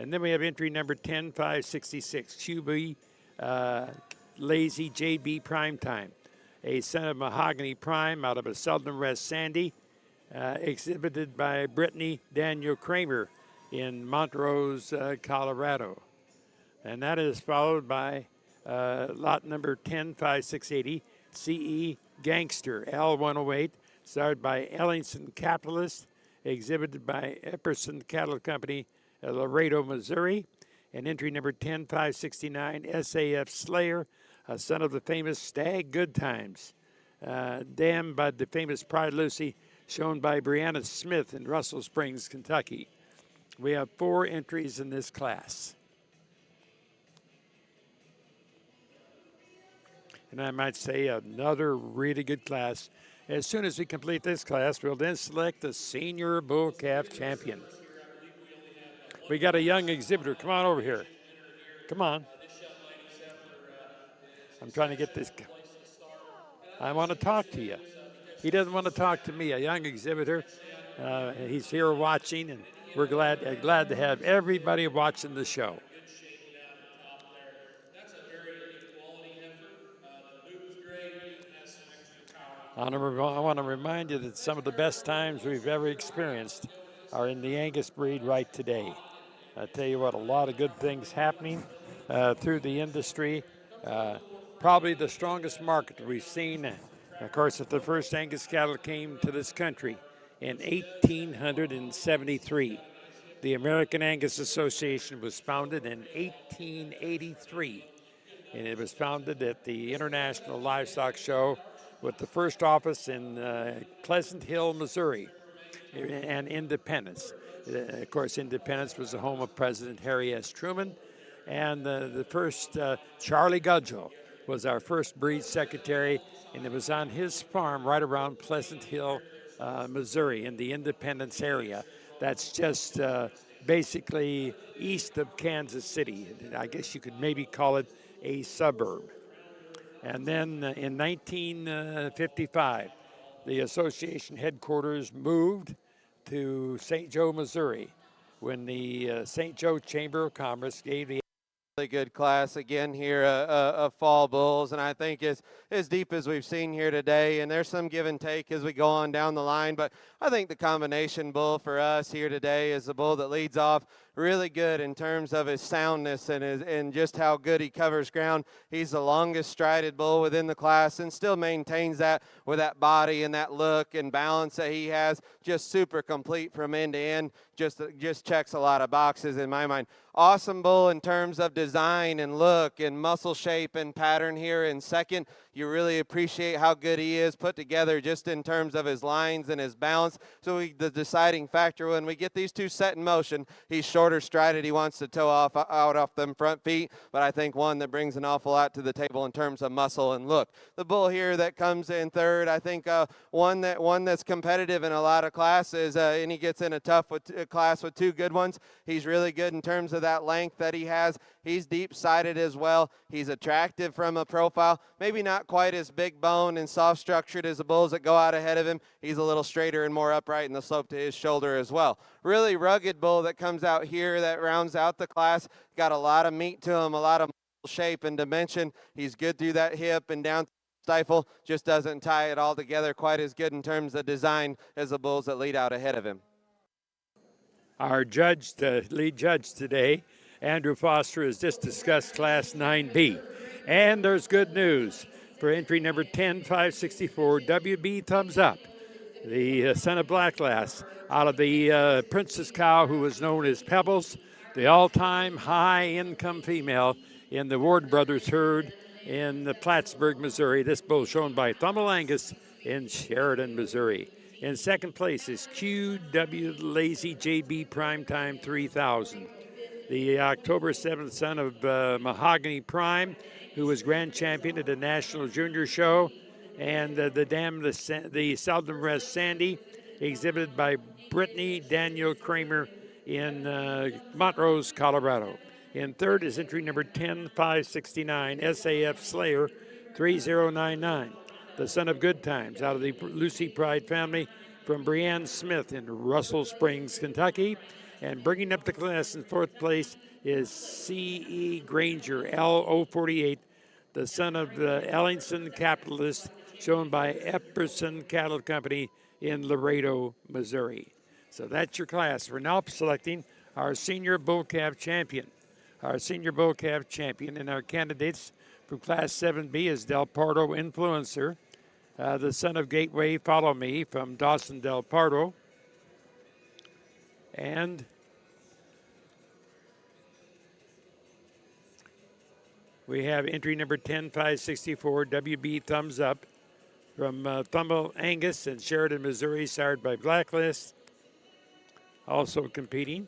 And then we have entry number 10566, QB Lazy JB Primetime, a son of Mahogany Prime out of a Seldom Rest Sandy, exhibited by Brittany Daniel Kramer in Montrose, Colorado. And that is followed by lot number 10560, CE Gangster L108, started by Ellingson Capitalist, exhibited by Epperson Cattle Company, Laredo, Missouri, and entry number 10569, SAF Slayer, a son of the famous Stag Good Times, dammed by the famous Pride Lucy, shown by Brianna Smith in Russell Springs, Kentucky. We have 4 entries in this class. And I might say another really good class. As soon as we complete this class, we'll then select the senior bull calf champion. We got a young exhibitor. Come on over here. Come on. I'm trying to get this. I want to talk to you. He doesn't want to talk to me, a young exhibitor. He's here watching, and we're glad to have everybody watching the show. I want to remind you that some of the best times we've ever experienced are in the Angus breed right today. I tell you what, a lot of good things happening through the industry. Probably the strongest market we've seen. Of course, if the first Angus cattle came to this country in 1873. The American Angus Association was founded in 1883. And it was founded at the International Livestock Show with the first office in Pleasant Hill, Missouri, and Independence. Of course, Independence was the home of President Harry S. Truman, and the first Charlie Gudgel was our first breed secretary, and it was on his farm right around Pleasant Hill, Missouri, in the Independence area. That's just basically east of Kansas City. I guess you could maybe call it a suburb. And then in 1955, the association headquarters moved to St. Joe, Missouri, when the St. Joe Chamber of Commerce gave the really good class again here of fall bulls, and I think it's as deep as we've seen here today, and there's some give and take as we go on down the line, but I think the combination bull for us here today is the bull that leads off really good in terms of his soundness and just how good he covers ground. He's the longest strided bull within the class and still maintains that with that body and that look and balance that he has. Just super complete from end to end. Just checks a lot of boxes in my mind. Awesome bull in terms of design and look and muscle shape and pattern here in second. You really appreciate how good he is put together just in terms of his lines and his balance. So the deciding factor when we get these two set in motion, he's short shorter stride that he wants to toe out off them front feet, but I think one that brings an awful lot to the table in terms of muscle and look. The bull here that comes in third, I think one that's competitive in a lot of classes, and he gets in a tough class with two good ones. He's really good in terms of that length that he has. He's deep-sided as well. He's attractive from a profile. Maybe not quite as big boned and soft-structured as the bulls that go out ahead of him. He's a little straighter and more upright in the slope to his shoulder as well. Really rugged bull that comes out here that rounds out the class. Got a lot of meat to him, a lot of shape and dimension. He's good through that hip and down stifle. Just doesn't tie it all together quite as good in terms of design as the bulls that lead out ahead of him. Our judge, the lead judge today, Andrew Foster, has just discussed Class 9B. And there's good news for entry number 10,564, WB Thumbs Up, the son of Blackglass, out of the Princess Cow, who was known as Pebbles, the all-time high-income female in the Ward Brothers herd in the Plattsburgh, Missouri. This bull shown by Thumbel Angus in Sheridan, Missouri. In second place is QW Lazy JB Primetime 3000. The October 7th son of Mahogany Prime, who was grand champion at the National Junior Show, and the Seldom Rest Sandy, exhibited by Brittany Daniel Kramer in Montrose, Colorado. In third is entry number 10569, SAF Slayer 3099, the son of Good Times, out of the Lucy Pride family from Brianne Smith in Russell Springs, Kentucky. And bringing up the class in fourth place is C.E. Granger, L048, the son of the Ellingson Capitalist, shown by Epperson Cattle Company in Laredo, Missouri. So that's your class. We're now selecting our senior bull calf champion. Our senior bull calf champion, and our candidates from Class 7B is Del Pardo Influencer, the son of Gateway Follow Me from Dawson Del Pardo. And we have entry number 10564, WB Thumbs Up, from Thumbel Angus in Sheridan, Missouri, sired by Blacklist. Also competing.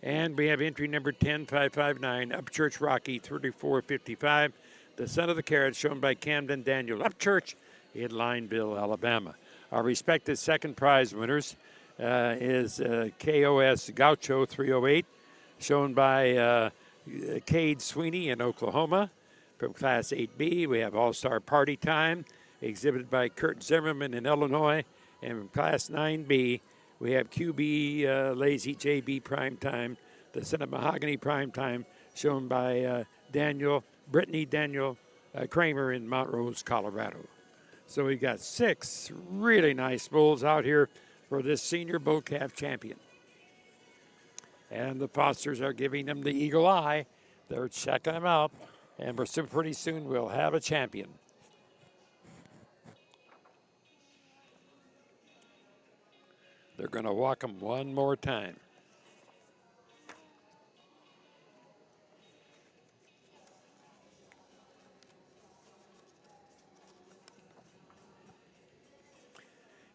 And we have entry number 10559, Upchurch Rocky 3455, the son of the Carrot, shown by Camden Daniel Upchurch in Lineville, Alabama. Our respected second prize winners is KOS Gaucho 308, shown by Cade Sweeney in Oklahoma. From Class 8B, we have All-Star Party Time, exhibited by Kurt Zimmerman in Illinois. And from Class 9B, we have QB Lazy JB Primetime, the son of Mahogany Primetime, shown by Brittany Daniel Kramer in Montrose, Colorado. So we've got 6 really nice bulls out here for this senior bull calf champion. And the Fosters are giving them the eagle eye. They're checking them out, and pretty soon we'll have a champion. They're going to walk them one more time.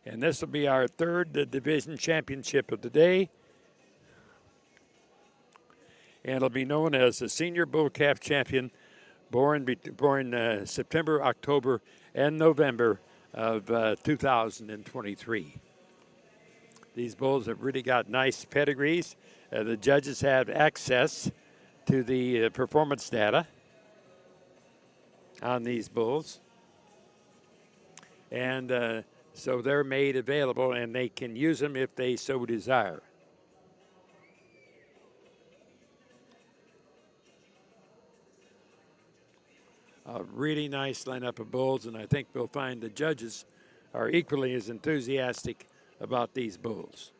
And this will be our third division championship of the day. And it'll be known as the Senior Bull Calf Champion, born September, October, and November of 2023. These bulls have really got nice pedigrees. The judges have access to the performance data on these bulls. And so they're made available, and they can use them if they so desire. A really nice lineup of bulls, and I think we'll find the judges are equally as enthusiastic about these bulls.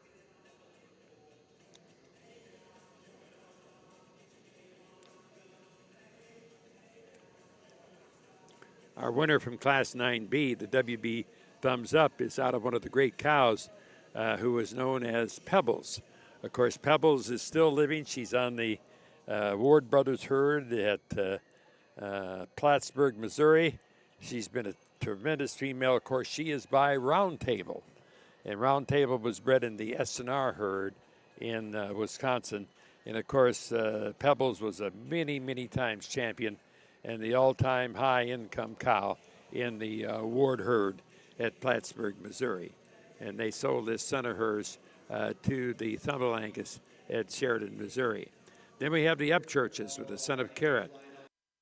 Our winner from Class 9B, the WB Thumbs Up, is out of one of the great cows who was known as Pebbles. Of course, Pebbles is still living. She's on the Ward Brothers herd at Plattsburgh, Missouri. She's been a tremendous female. Of course, she is by Round Table. And Round Table was bred in the SNR herd in Wisconsin. And of course, Pebbles was a many times champion and the all-time high income cow in the Ward herd at Plattsburgh, Missouri. And they sold this son of hers to the Thumble Angus at Sheridan, Missouri. Then we have the Upchurches with the son of Carrot.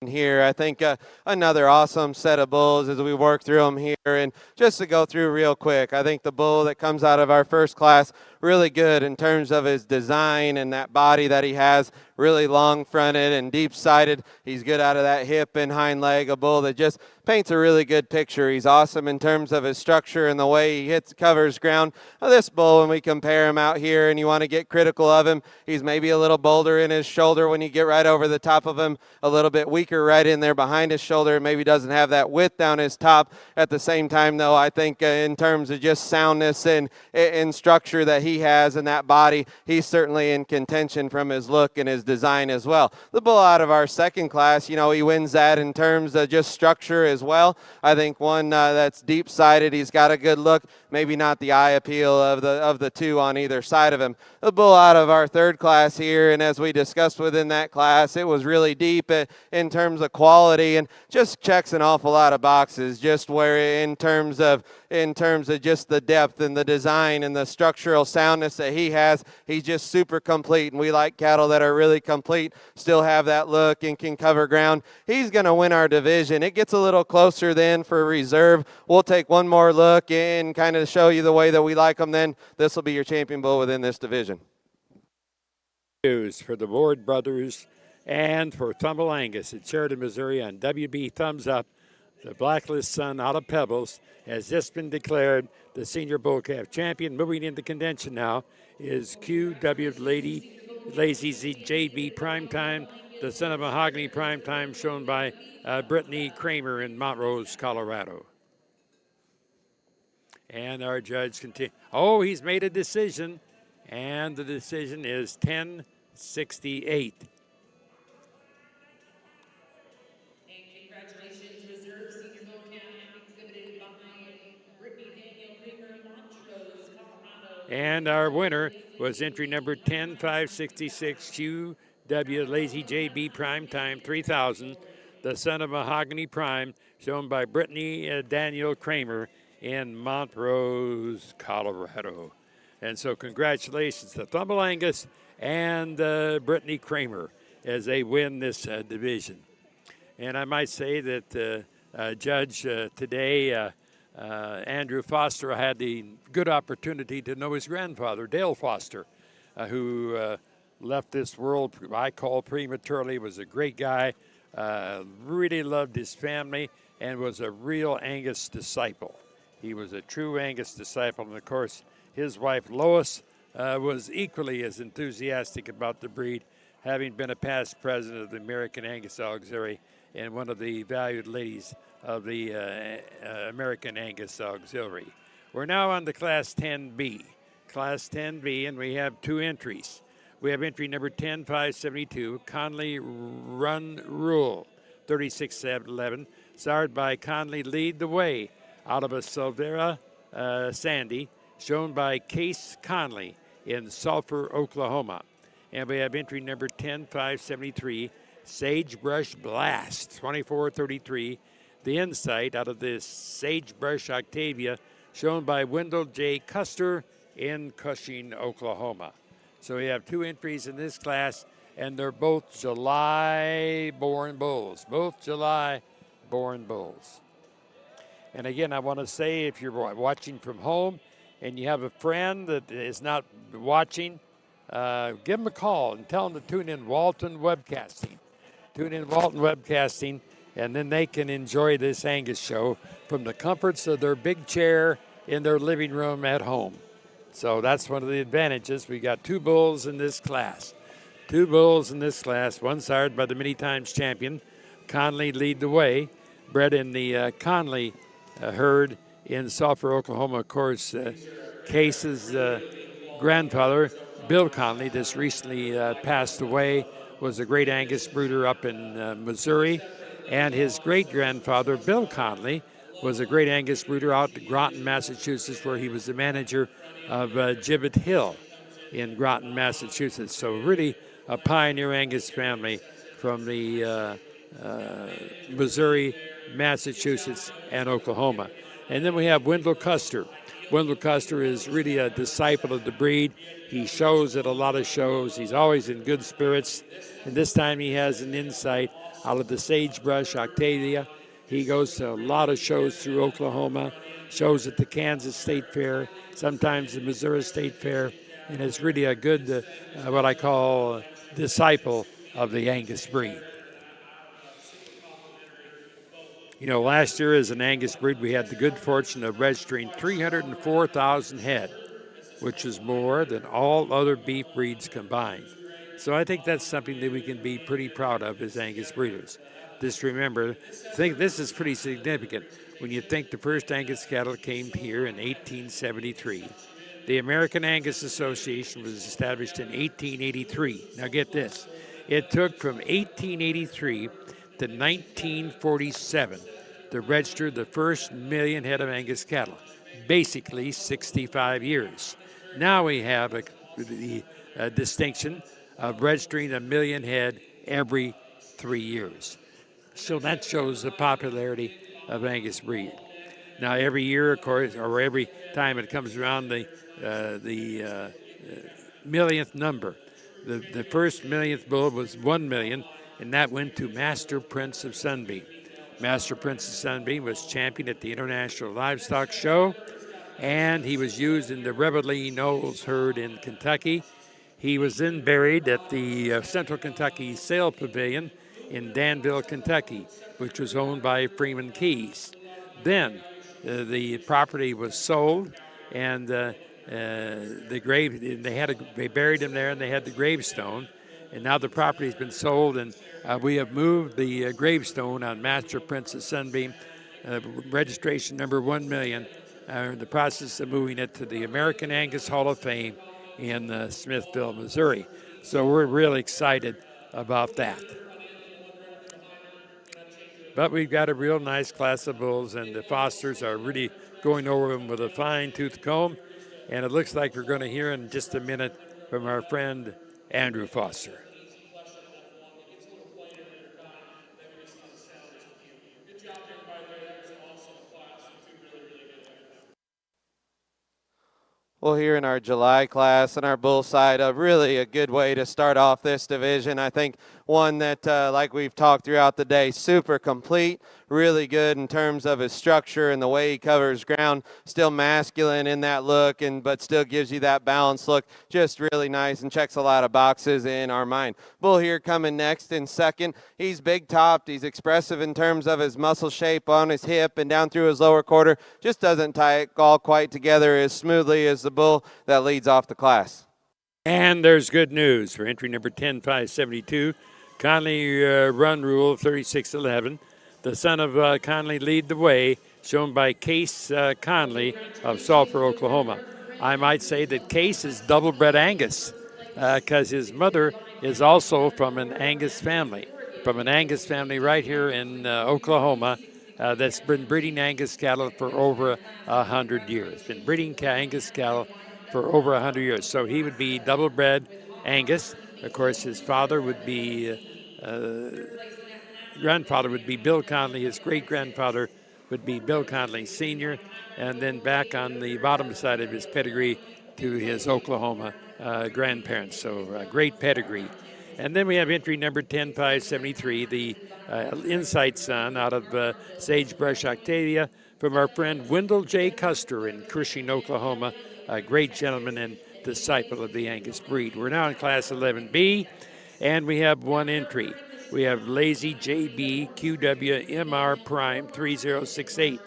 Here, I think another awesome set of bulls as we work through them here. And just to go through real quick, I think the bull that comes out of our first class, really good in terms of his design and that body that he has, really long fronted and deep sided. He's good out of that hip and hind leg, a bull that just paints a really good picture. He's awesome in terms of his structure and the way he covers ground. Now, this bull, when we compare him out here and you want to get critical of him, he's maybe a little bolder in his shoulder when you get right over the top of him, a little bit weaker right in there behind his shoulder, maybe doesn't have that width down his top. At the same time, though, I think in terms of just soundness and structure that he has in that body, he's certainly in contention from his look and his design as well. The bull out of our second class, he wins that in terms of just structure as well. I think one that's deep-sided, he's got a good look, maybe not the eye appeal of the two on either side of him. The bull out of our third class here, and as we discussed within that class, it was really deep in terms of quality and just checks an awful lot of boxes, just where in terms of just the depth and the design and the structural soundness that he has, he's just super complete. And we like cattle that are really complete, still have that look and can cover ground. He's going to win our division. It gets a little closer then for reserve. We'll take one more look and kind of show you the way that we like them. Then this will be your champion bull within this division. News for the Ward brothers and for Thumble Angus at Sheridan, Missouri on WB Thumbs Up. The Blacklist son out of Pebbles has just been declared the senior bull calf champion. Moving into contention now is QW Lazy JB Primetime, the son of Mahogany Primetime, shown by Brittany Kramer in Montrose, Colorado. And our judge continues. Oh, he's made a decision, and the decision is 10-68. And our winner was entry number 10566 QW Lazy JB Prime Time 3000, the son of Mahogany Prime, shown by Brittany Daniel Kramer in Montrose, Colorado. And so congratulations to Thumble Angus and Brittany Kramer as they win this division. And I might say that Judge today, Andrew Foster, had the good opportunity to know his grandfather, Dale Foster, who left this world, I call prematurely, was a great guy, really loved his family, and was a real Angus disciple. He was a true Angus disciple, and of course, his wife Lois was equally as enthusiastic about the breed, having been a past president of the American Angus Auxiliary and one of the valued ladies of the American Angus Auxiliary. We're now on to Class 10B. Class 10B, and we have two entries. We have entry number 10572, Conley Run Rule, 3611, starred by Conley Lead the Way, out of a Silvera Sandy, shown by Case Conley in Sulphur, Oklahoma. And we have entry number 10573, Sagebrush Blast, 2433, the Insight out of the Sagebrush Octavia, shown by Wendell J. Custer in Cushing, Oklahoma. So we have two entries in this class, and they're both July-born bulls. Both July-born bulls. And again, I want to say, if you're watching from home and you have a friend that is not watching, give them a call and tell them to tune in Walton Webcasting. Tune in Walton Webcasting, and then they can enjoy this Angus show from the comforts of their big chair in their living room at home. So that's one of the advantages. We got two bulls in this class. Two bulls in this class, one sired by the many times champion, Conley Lead the Way, bred in the Conley herd in Sulphur, Oklahoma. Of course, Case's grandfather, Bill Conley, just recently passed away, was a great Angus brooder up in Missouri. And his great-grandfather, Bill Conley, was a great Angus breeder out to Groton, Massachusetts, where he was the manager of Gibbet Hill in Groton, Massachusetts. So really a pioneer Angus family from the Missouri, Massachusetts, and Oklahoma. And then we have Wendell Custer. Wendell Custer is really a disciple of the breed. He shows at a lot of shows. He's always in good spirits. And this time he has an insight out of the Sagebrush Octavia. He goes to a lot of shows through Oklahoma, shows at the Kansas State Fair, sometimes the Missouri State Fair, and is really a good, what I call, disciple of the Angus breed. You know, last year as an Angus breed, we had the good fortune of registering 304,000 head, which is more than all other beef breeds combined. So I think that's something that we can be pretty proud of as Angus breeders. Just remember, think this is pretty significant. When you think the first Angus cattle came here in 1873, the American Angus Association was established in 1883. Now get this, it took from 1883 to 1947 to register the first million head of Angus cattle, basically 65 years. Now we have the distinction of registering a million head every 3 years. So that shows the popularity of Angus breed. Now every year, of course, or every time it comes around the millionth number, the first millionth bull was 1 million, and that went to Master Prince of Sunbeam. Master Prince of Sunbeam was champion at the International Livestock Show, and he was used in the Reveille Knolls herd in Kentucky. He was then buried at the Central Kentucky Sale Pavilion in Danville, Kentucky, which was owned by Freeman Keys. Then the property was sold, and they buried him there, and they had the gravestone. And now the property's been sold, and we have moved the gravestone on Master Prince of Sunbeam, registration number 1 million. In the process of moving it to the American Angus Hall of Fame in Smithville, Missouri. So we're really excited about that. But we've got a real nice class of bulls, and the Fosters are really going over them with a fine-tooth comb. And it looks like we're going to hear in just a minute from our friend Andrew Foster. Well, here in our July class and our bull side, really a good way to start off this division. I think one that, like we've talked throughout the day, super complete, really good in terms of his structure and the way he covers ground. Still masculine in that look, but still gives you that balanced look. Just really nice and checks a lot of boxes in our mind. Bull here coming next in second. He's big-topped. He's expressive in terms of his muscle shape on his hip and down through his lower quarter. Just doesn't tie it all quite together as smoothly as the bull that leads off the class. And there's good news for entry number 10,572. Conley Run Rule 3611. The son of Conley lead the way, shown by Case Conley of Sulphur, Oklahoma. I might say that Case is double-bred Angus because his mother is also from an Angus family, right here in Oklahoma that's been breeding Angus cattle for over 100 years. Been breeding Angus cattle for over 100 years. So he would be double-bred Angus. Of course, his father would be, grandfather would be Bill Conley. His great-grandfather would be Bill Conley Sr. And then back on the bottom side of his pedigree to his Oklahoma grandparents. So great pedigree. And then we have entry number 10573, the Insight son out of Sagebrush Octavia from our friend Wendell J. Custer in Cushing, Oklahoma, a great gentleman and disciple of the Angus breed. We're now in Class 11B, and we have one entry. We have Lazy JB QW Prime 3068,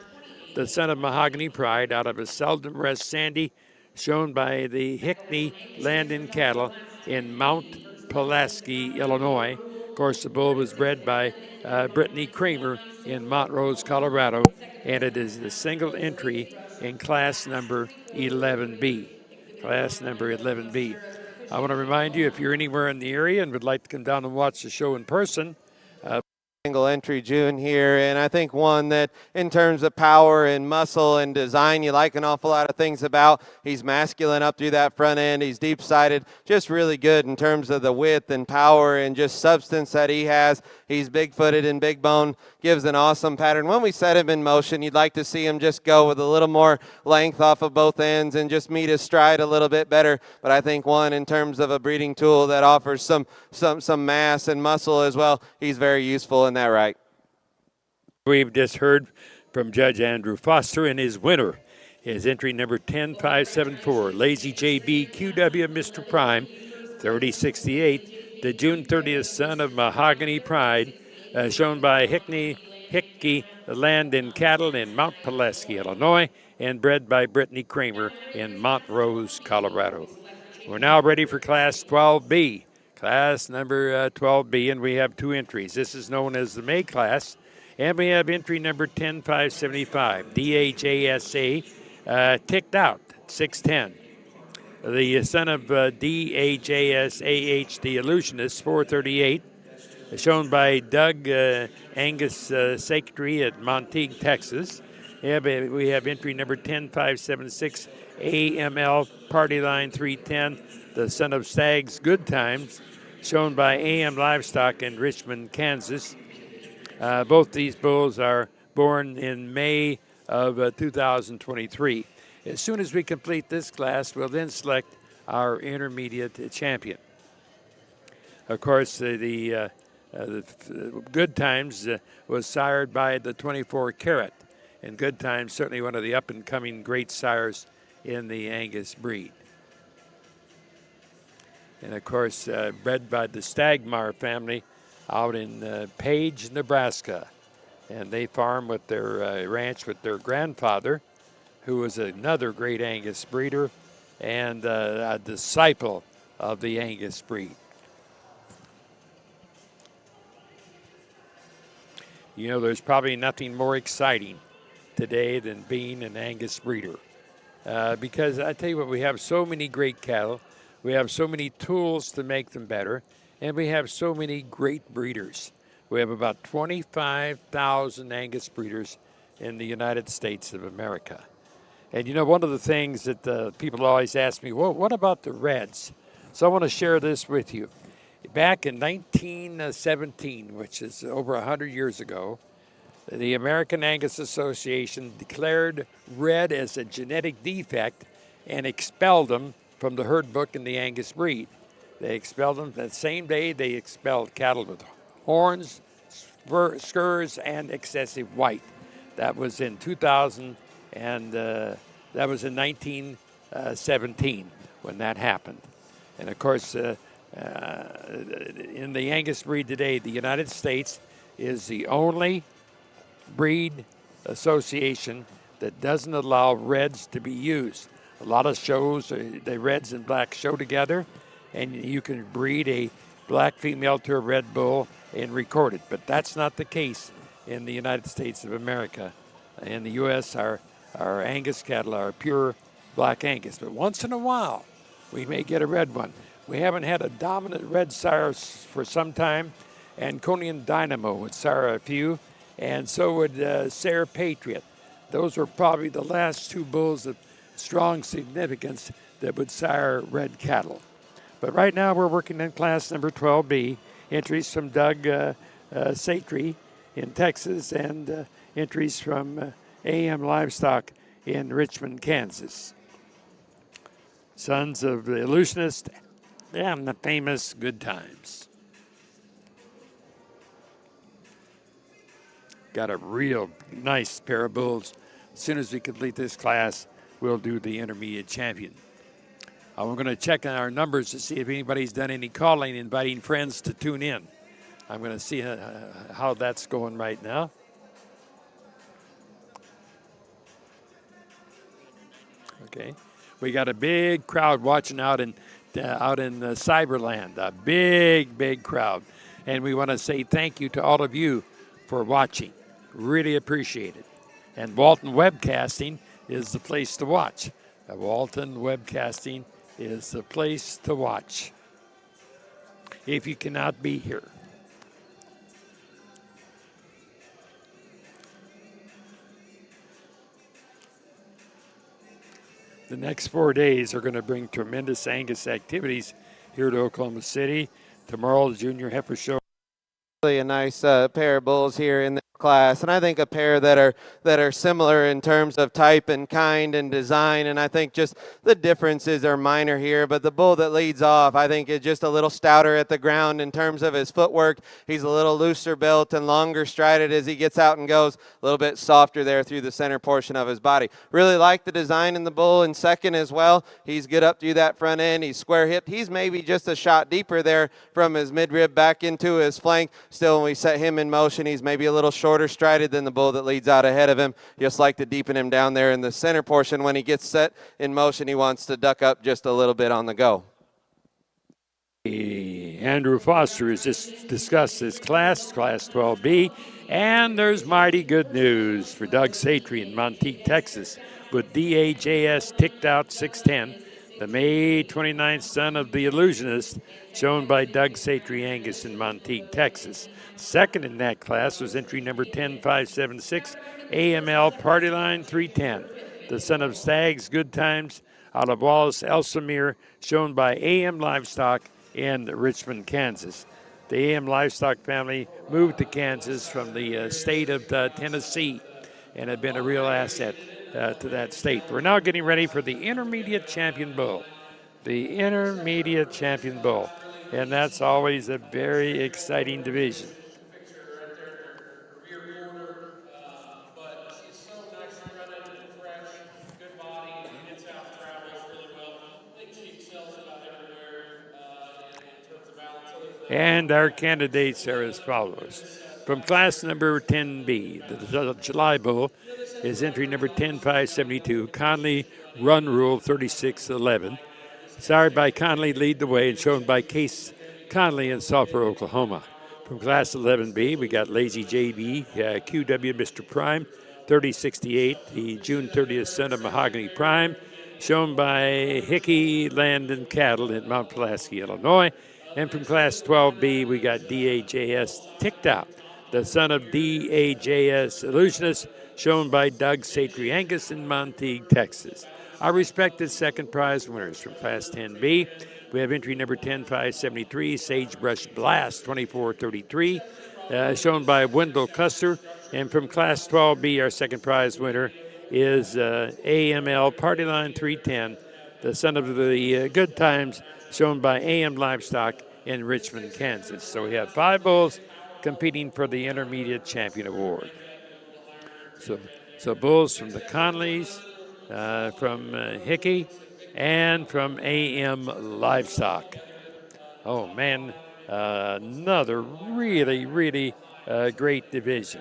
the son of Mahogany Pride out of a Seldom Rest Sandy, shown by the Hickney Landon Cattle in Mount Pulaski, Illinois. Of course, the bull was bred by Brittany Kramer in Montrose, Colorado, and it is the single entry in class number 11B. Class number 11B. I want to remind you, if you're anywhere in the area and would like to come down and watch the show in person, Single entry June here, and I think one that in terms of power and muscle and design you like an awful lot of things about. He's masculine up through that front end. He's deep-sided, just really good in terms of the width and power and just substance that he has. He's big-footed and big bone, gives an awesome pattern. When we set him in motion, you'd like to see him just go with a little more length off of both ends and just meet his stride a little bit better. But I think one in terms of a breeding tool that offers some mass and muscle as well, he's very useful in that right. We've just heard from Judge Andrew Foster, and his winner is entry number 10574, Lazy JB QW Mr. Prime, 3068, the June 30th son of Mahogany Pride, shown by Hickey Land and Cattle in Mount Pulaski, Illinois, and bred by Brittany Kramer in Montrose, Colorado. We're now ready for Class 12B. Class number 12B, and we have 2 entries. This is known as the May class, and we have entry number 10575, DHASA, ticked out, 610. The son of DHASAH, the Illusionist, 438, shown by Doug Angus Secretary at Monteague, Texas. We have entry number 10576, AML Party Line 310, the son of Stag's Good Times, shown by AM Livestock in Richmond, Kansas. Both these bulls are born in May of 2023. As soon as we complete this class, we'll then select our intermediate champion. Of course, the Good Times was sired by the 24 Carat, and Good Times certainly one of the up-and-coming great sires in the Angus breed. And of course, bred by the Stagmar family out in Page, Nebraska. And they farm with their ranch with their grandfather, who was another great Angus breeder and a disciple of the Angus breed. You know, there's probably nothing more exciting today than being an Angus breeder. Because I tell you what, we have so many great cattle, we have so many tools to make them better, and we have so many great breeders. We have about 25,000 Angus breeders in the United States of America. And you know, one of the things that people always ask me, well, what about the Reds? So I want to share this with you. Back in 1917, which is over 100 years ago, the American Angus Association declared red as a genetic defect and expelled them from the herd book in the Angus breed. They expelled them. That same day, they expelled cattle with horns, skirts, and excessive white. That was in 2000, and that was in 1917 when that happened. And of course, in the Angus breed today, the United States is the only breed association that doesn't allow reds to be used. A lot of shows, the reds and blacks show together, and you can breed a black female to a red bull and record it. But that's not the case in the United States of America. In the U.S., our Angus cattle are pure black Angus. But once in a while, we may get a red one. We haven't had a dominant red sire for some time. Anconian Dynamo would sire a few, and so would Sayre Patriot. Those were probably the last 2 bulls of strong significance that would sire red cattle. But right now we're working in class number 12B, entries from Doug Satry in Texas and entries from AM Livestock in Richmond, Kansas. Sons of the Illusionist and the famous Good Times. Got a real nice pair of bulls. As soon as we complete this class, we'll do the intermediate champion. We're going to check on our numbers to see if anybody's done any calling, inviting friends to tune in. I'm going to see how that's going right now. Okay, we got a big crowd watching out in Cyberland, a big crowd. And we want to say thank you to all of you for watching. Really appreciate it. And Walton Webcasting is the place to watch. Walton Webcasting is the place to watch if you cannot be here. the next 4 days are going to bring tremendous Angus activities here to Oklahoma City. Tomorrow, the Junior Heifer Show. Really a nice pair of bulls here in the class, and I think a pair that are similar in terms of type and kind and design, and I think just the differences are minor here. But the bull that leads off, I think, is just a little stouter at the ground in terms of his footwork. He's a little looser built and longer strided as he gets out and goes, a little bit softer there through the center portion of his body. Really like the design in the bull in second as well. He's good up through that front end. He's square hipped. He's maybe just a shot deeper there from his midrib back into his flank. Still, when we set him in motion, he's maybe a little shorter strided than the bull that leads out ahead of him. Just like to deepen him down there in the center portion. When he gets set in motion, he wants to duck up just a little bit on the go. Andrew Foster has just discussed his class 12B, and there's mighty good news for Doug Satry in Monteith, Texas, with DAJS ticked out 610, the May 29th son of the Illusionist, shown by Doug Satry Angus in Monteith, Texas. Second in that class was entry number 10576, AML Party Line 310, the son of Stags Good Times out of Wallace, Elsamere, shown by AM Livestock in Richmond, Kansas. The AM Livestock family moved to Kansas from the state of Tennessee and have been a real asset to that state. We're now getting ready for the Intermediate Champion Bull. The Intermediate Champion Bull. And that's always a very exciting division. And our candidates are as follows. From class number 10B, the July Bull is entry number 10572, Conley Run Rule 3611. Sired by Conley, lead the way, and shown by Case Conley in Sulphur, Oklahoma. From class 11B, we got Lazy JB, QW Mr. Prime, 3068, the June 30th son of Mahogany Prime, shown by Hickey Land and Cattle in Mount Pulaski, Illinois. And from class 12B, we got DAJS Ticked Out, the son of DAJS Illusionist, shown by Doug Satry Angus in Monteith, Texas. Our respected second prize winners from class 10B, we have entry number 10573, Sagebrush Blast 2433, shown by Wendell Custer. And from class 12B, our second prize winner is AML Party Line 310, the son of the Good Times, shown by AM Livestock in Richmond, Kansas. So we have 5 bulls competing for the Intermediate Champion Award. So bulls from the Conleys, from Hickey, and from AM Livestock. Oh, man, another really, really great division.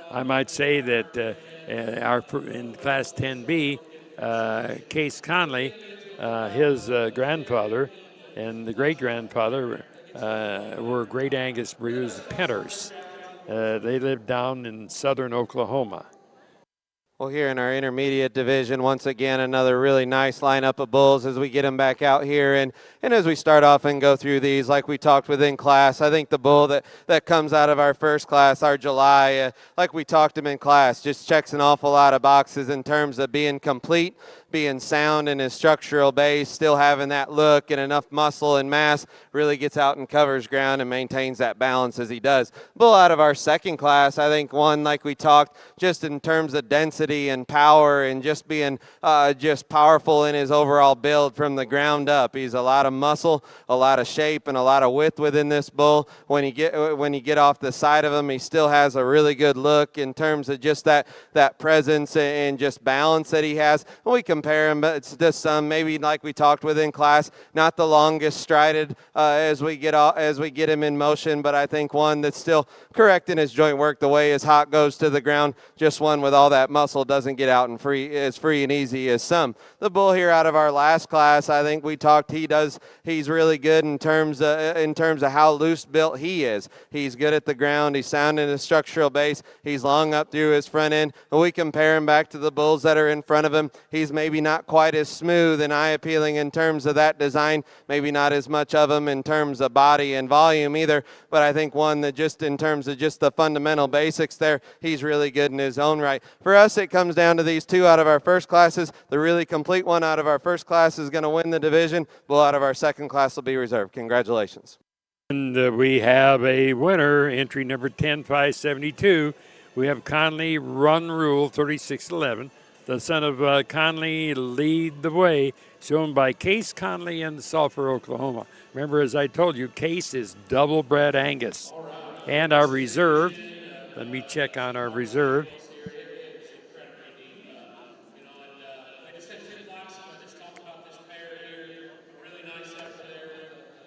I might say that in class 10B, Case Conley, his grandfather and the great-grandfather were Great Angus breeders, Penters. They lived down in southern Oklahoma. Well, here in our intermediate division, once again, another really nice lineup of bulls as we get them back out here. And as we start off and go through these, like we talked within class, I think the bull that comes out of our first class, our July, like we talked him in class, just checks an awful lot of boxes in terms of being complete, being sound in his structural base, still having that look and enough muscle and mass, really gets out and covers ground and maintains that balance as he does. Bull out of our second class, I think one, like we talked, just in terms of density and power and just being just powerful in his overall build from the ground up. He's a lot of muscle, a lot of shape, and a lot of width within this bull. When you get off the side of him, he still has a really good look in terms of just that presence and just balance that he has. And we compare him, but it's just maybe like we talked with in class, not the longest strided as we get him in motion, but I think one that's still correct in his joint work, the way his hop goes to the ground, just one with all that muscle doesn't get out and as free and easy as some. The bull here out of our last class, I think we talked, he's really good in terms of how loose built he is. He's good at the ground, he's sound in his structural base, he's long up through his front end. When we compare him back to the bulls that are in front of him, he's maybe maybe not quite as smooth and eye-appealing in terms of that design, maybe not as much of them in terms of body and volume either, but I think one that just in terms of just the fundamental basics there, he's really good in his own right. For us, it comes down to these two out of our first classes. The really complete one out of our first class is going to win the division. Bull out of our second class will be reserved. Congratulations. And we have a winner, entry number 10-572. We have Conley Run Rule 3611. The son of Conley Lead the Way, shown by Case Conley in Sulphur, Oklahoma. Remember, as I told you, Case is double-bred Angus. And our reserve, let me check on our reserve.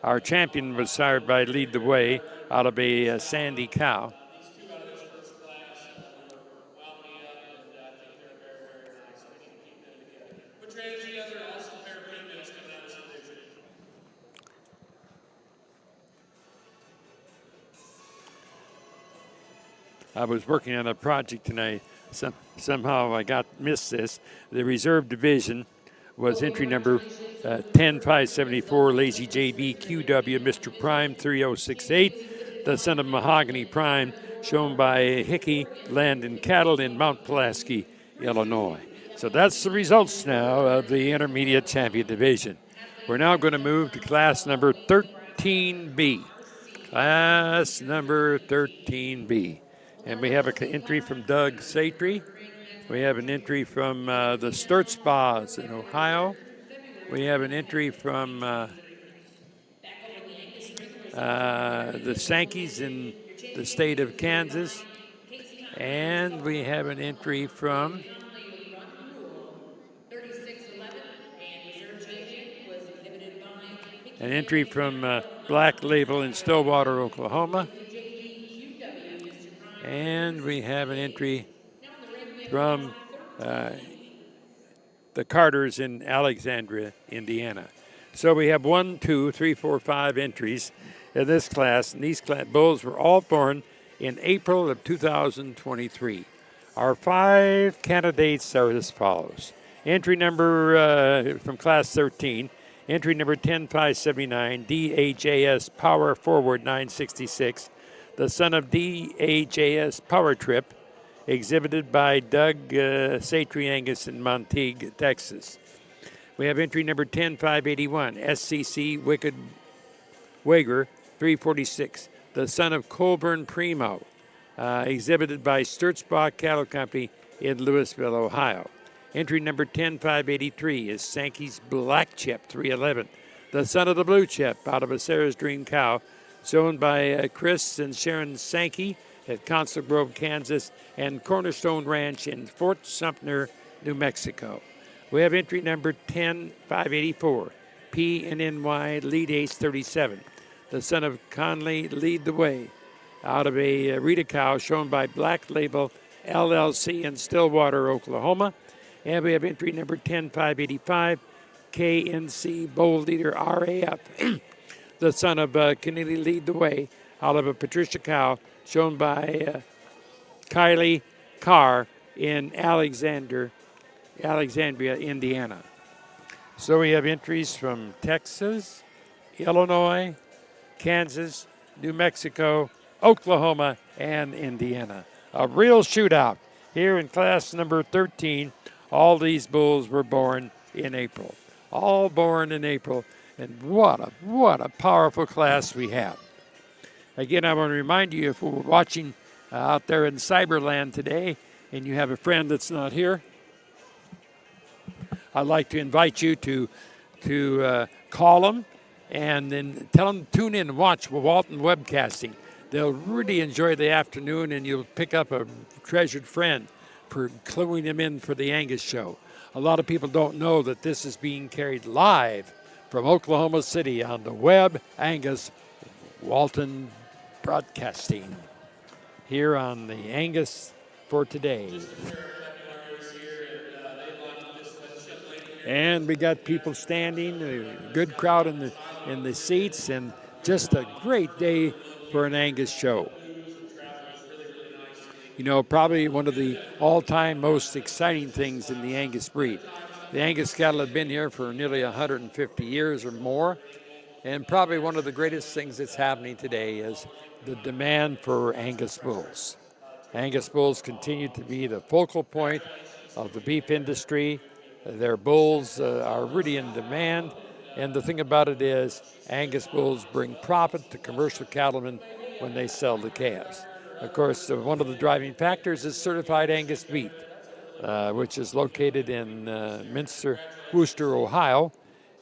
Our champion was sired by Lead the Way out of a Sandy cow. I was working on a project tonight. Somehow I missed this. The reserve division was entry number 10-574, Lazy JB QW, Mr. Prime 3068, the son of Mahogany Prime, shown by Hickey Land and Cattle in Mount Pulaski, Illinois. So that's the results now of the Intermediate Champion Division. We're now going to move to class number 13B. Class number 13B. And we have an entry from Doug Satry. We have an entry from the Sturt Spas in Ohio. We have an entry from the Sankeys in the state of Kansas. And we have an entry from Black Label in Stillwater, Oklahoma. And we have an entry from the Carters in Alexandria, Indiana. So we have 1, 2, 3, 4, 5 entries in this class. And these bulls were all born in April of 2023. Our 5 candidates are as follows. Entry number from class 13, entry number 10-579, DHAS Power Forward 966. The son of DHAS Power Trip, exhibited by Doug Satry Angus in Montague, Texas. We have entry number 10-581, SCC Wicked Wager 346, the son of Colburn Primo, exhibited by Sturtzbach Cattle Company in Louisville, Ohio. Entry number 10-583 is Sankey's Black Chip 311, the son of the Blue Chip out of a Sarah's Dream cow, owned by Chris and Sharon Sankey at Council Grove, Kansas, and Cornerstone Ranch in Fort Sumter, New Mexico. We have entry number 10-584, P&NY Lead Ace 37, the son of Conley Lead the Way, out of a Rita cow shown by Black Label LLC in Stillwater, Oklahoma. And we have entry number 10-585, KNC Bull Leader RAF, the son of Kennedy Lead the Way, out of a Patricia cow, shown by Kylie Carr in Alexandria, Indiana. So we have entries from Texas, Illinois, Kansas, New Mexico, Oklahoma, and Indiana. A real shootout here in class number 13. All these bulls were born in April. All born in April. And what a powerful class we have. Again, I want to remind you, if we're watching out there in Cyberland today and you have a friend that's not here, I'd like to invite you to call them and then tell them to tune in and watch Walton Webcasting. They'll really enjoy the afternoon, and you'll pick up a treasured friend for cluing them in for the Angus show. A lot of people don't know that this is being carried live from Oklahoma City on the web, Angus Walton Broadcasting, here on the Angus for today. And we got people standing, a good crowd in the seats, and just a great day for an Angus show. You know, probably one of the all-time most exciting things in the Angus breed. The Angus cattle have been here for nearly 150 years or more. And probably one of the greatest things that's happening today is the demand for Angus bulls. Angus bulls continue to be the focal point of the beef industry. Their bulls are really in demand. And the thing about it is, Angus bulls bring profit to commercial cattlemen when they sell the calves. Of course, one of the driving factors is certified Angus beef, which is located in Worcester, Ohio.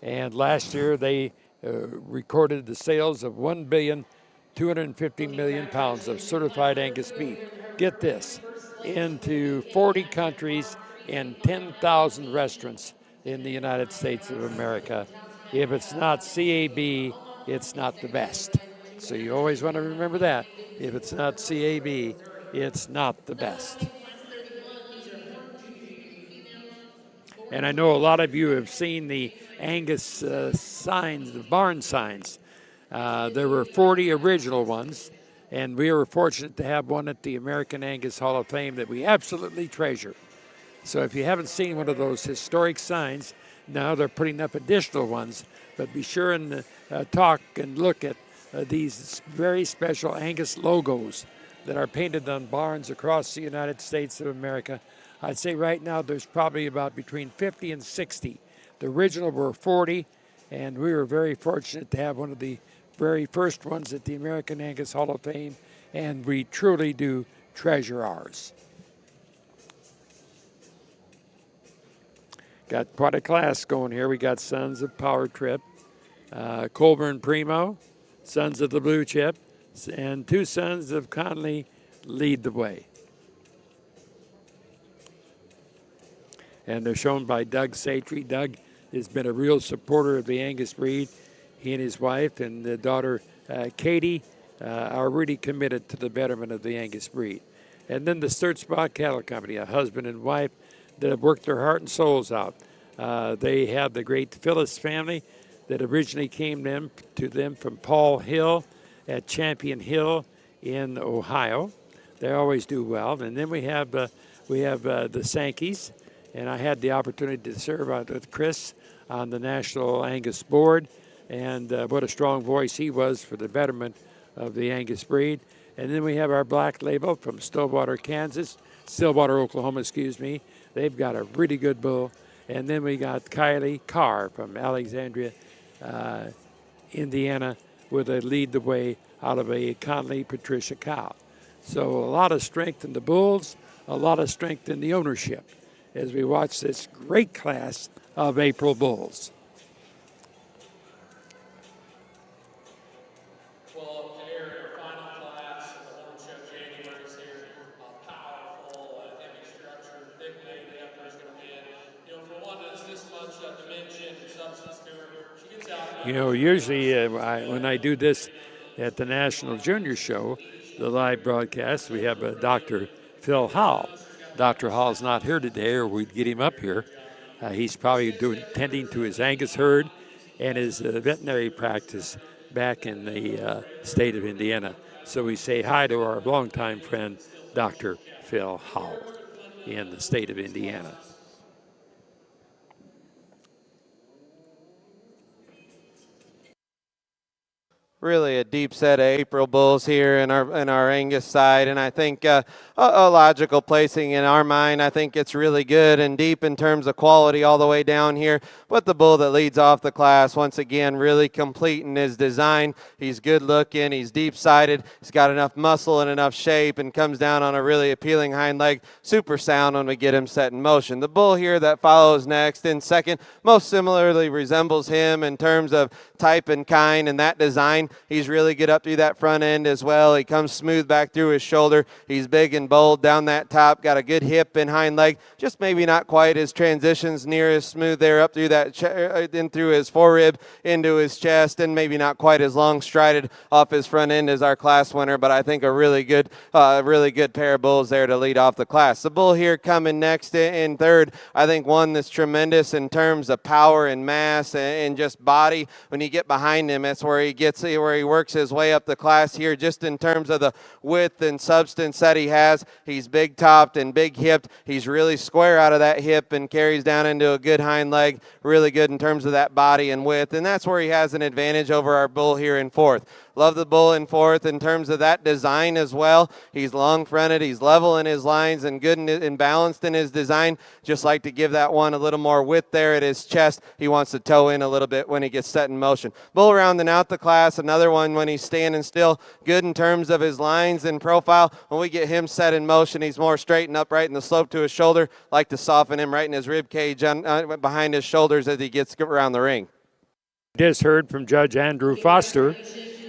And last year they recorded the sales of 1,250,000,000 pounds of certified Angus beef. Get this, into 40 countries and 10,000 restaurants in the United States of America. If it's not CAB, it's not the best. So you always want to remember that. If it's not CAB, it's not the best. And I know a lot of you have seen the Angus signs, the barn signs. There were 40 original ones, and we were fortunate to have one at the American Angus Hall of Fame that we absolutely treasure. So if you haven't seen one of those historic signs, now they're putting up additional ones, but be sure and talk and look at these very special Angus logos that are painted on barns across the United States of America. I'd say right now there's probably about between 50 and 60. The original were 40, and we were very fortunate to have one of the very first ones at the American Angus Hall of Fame, and we truly do treasure ours. Got quite a class going here. We got Sons of Power Trip, Colburn Primo, Sons of the Blue Chip, and two Sons of Conley lead the way. And they're shown by Doug Satry. Doug has been a real supporter of the Angus breed. He and his wife and the daughter Katie are really committed to the betterment of the Angus breed. And then the Sturt Spot Cattle Company, a husband and wife that have worked their heart and souls out. They have the great Phyllis family that originally came to them from Paul Hill at Champion Hill in Ohio. They always do well. And then we have the Sankeys, and I had the opportunity to serve with Chris on the National Angus Board, and what a strong voice he was for the betterment of the Angus breed. And then we have our black label from Stillwater, Oklahoma, They've got a really good bull. And then we got Kylie Carr from Alexandria, Indiana, with a lead the way out of a Conley Patricia cow. So a lot of strength in the bulls, a lot of strength in the ownership as we watch this great class of April bulls. You know, usually when I do this at the National Junior Show, the live broadcast, we have Dr. Phil Howell. Dr. Howell's not here today, or we'd get him up here. He's probably tending to his Angus herd and his veterinary practice back in the state of Indiana. So we say hi to our longtime friend, Dr. Phil Howell, in the state of Indiana. Really a deep set of April bulls here in our Angus side, and I think a logical placing in our mind. I think it's really good and deep in terms of quality all the way down here. But the bull that leads off the class, once again, really complete in his design. He's good looking, he's deep sided, he's got enough muscle and enough shape, and comes down on a really appealing hind leg. Super sound when we get him set in motion. The bull here that follows next in second most similarly resembles him in terms of type and kind and that design. He's really good up through that front end as well. He comes smooth back through his shoulder. He's big and bold down that top. Got a good hip and hind leg. Just maybe not quite his transitions near as smooth there up through that in through his forerib into his chest, and maybe not quite as long strided off his front end as our class winner. But I think a really good pair of bulls there to lead off the class. The bull here coming next in third. I think one that's tremendous in terms of power and mass and just body. When you get behind him, that's where he gets you where he works his way up the class here just in terms of the width and substance that he has. He's big topped and big hipped. He's really square out of that hip and carries down into a good hind leg. Really good in terms of that body and width, and that's where he has an advantage over our bull here in fourth. Love the bull in fourth in terms of that design as well. He's long fronted, he's level in his lines and good and balanced in his design. Just like to give that one a little more width there at his chest. He wants to toe in a little bit when he gets set in motion. Bull rounding out the class, another one when he's standing still. Good in terms of his lines and profile. When we get him set in motion, he's more straight and upright in the slope to his shoulder. Like to soften him right in his rib cage behind his shoulders as he gets around the ring. Just heard from Judge Andrew Foster.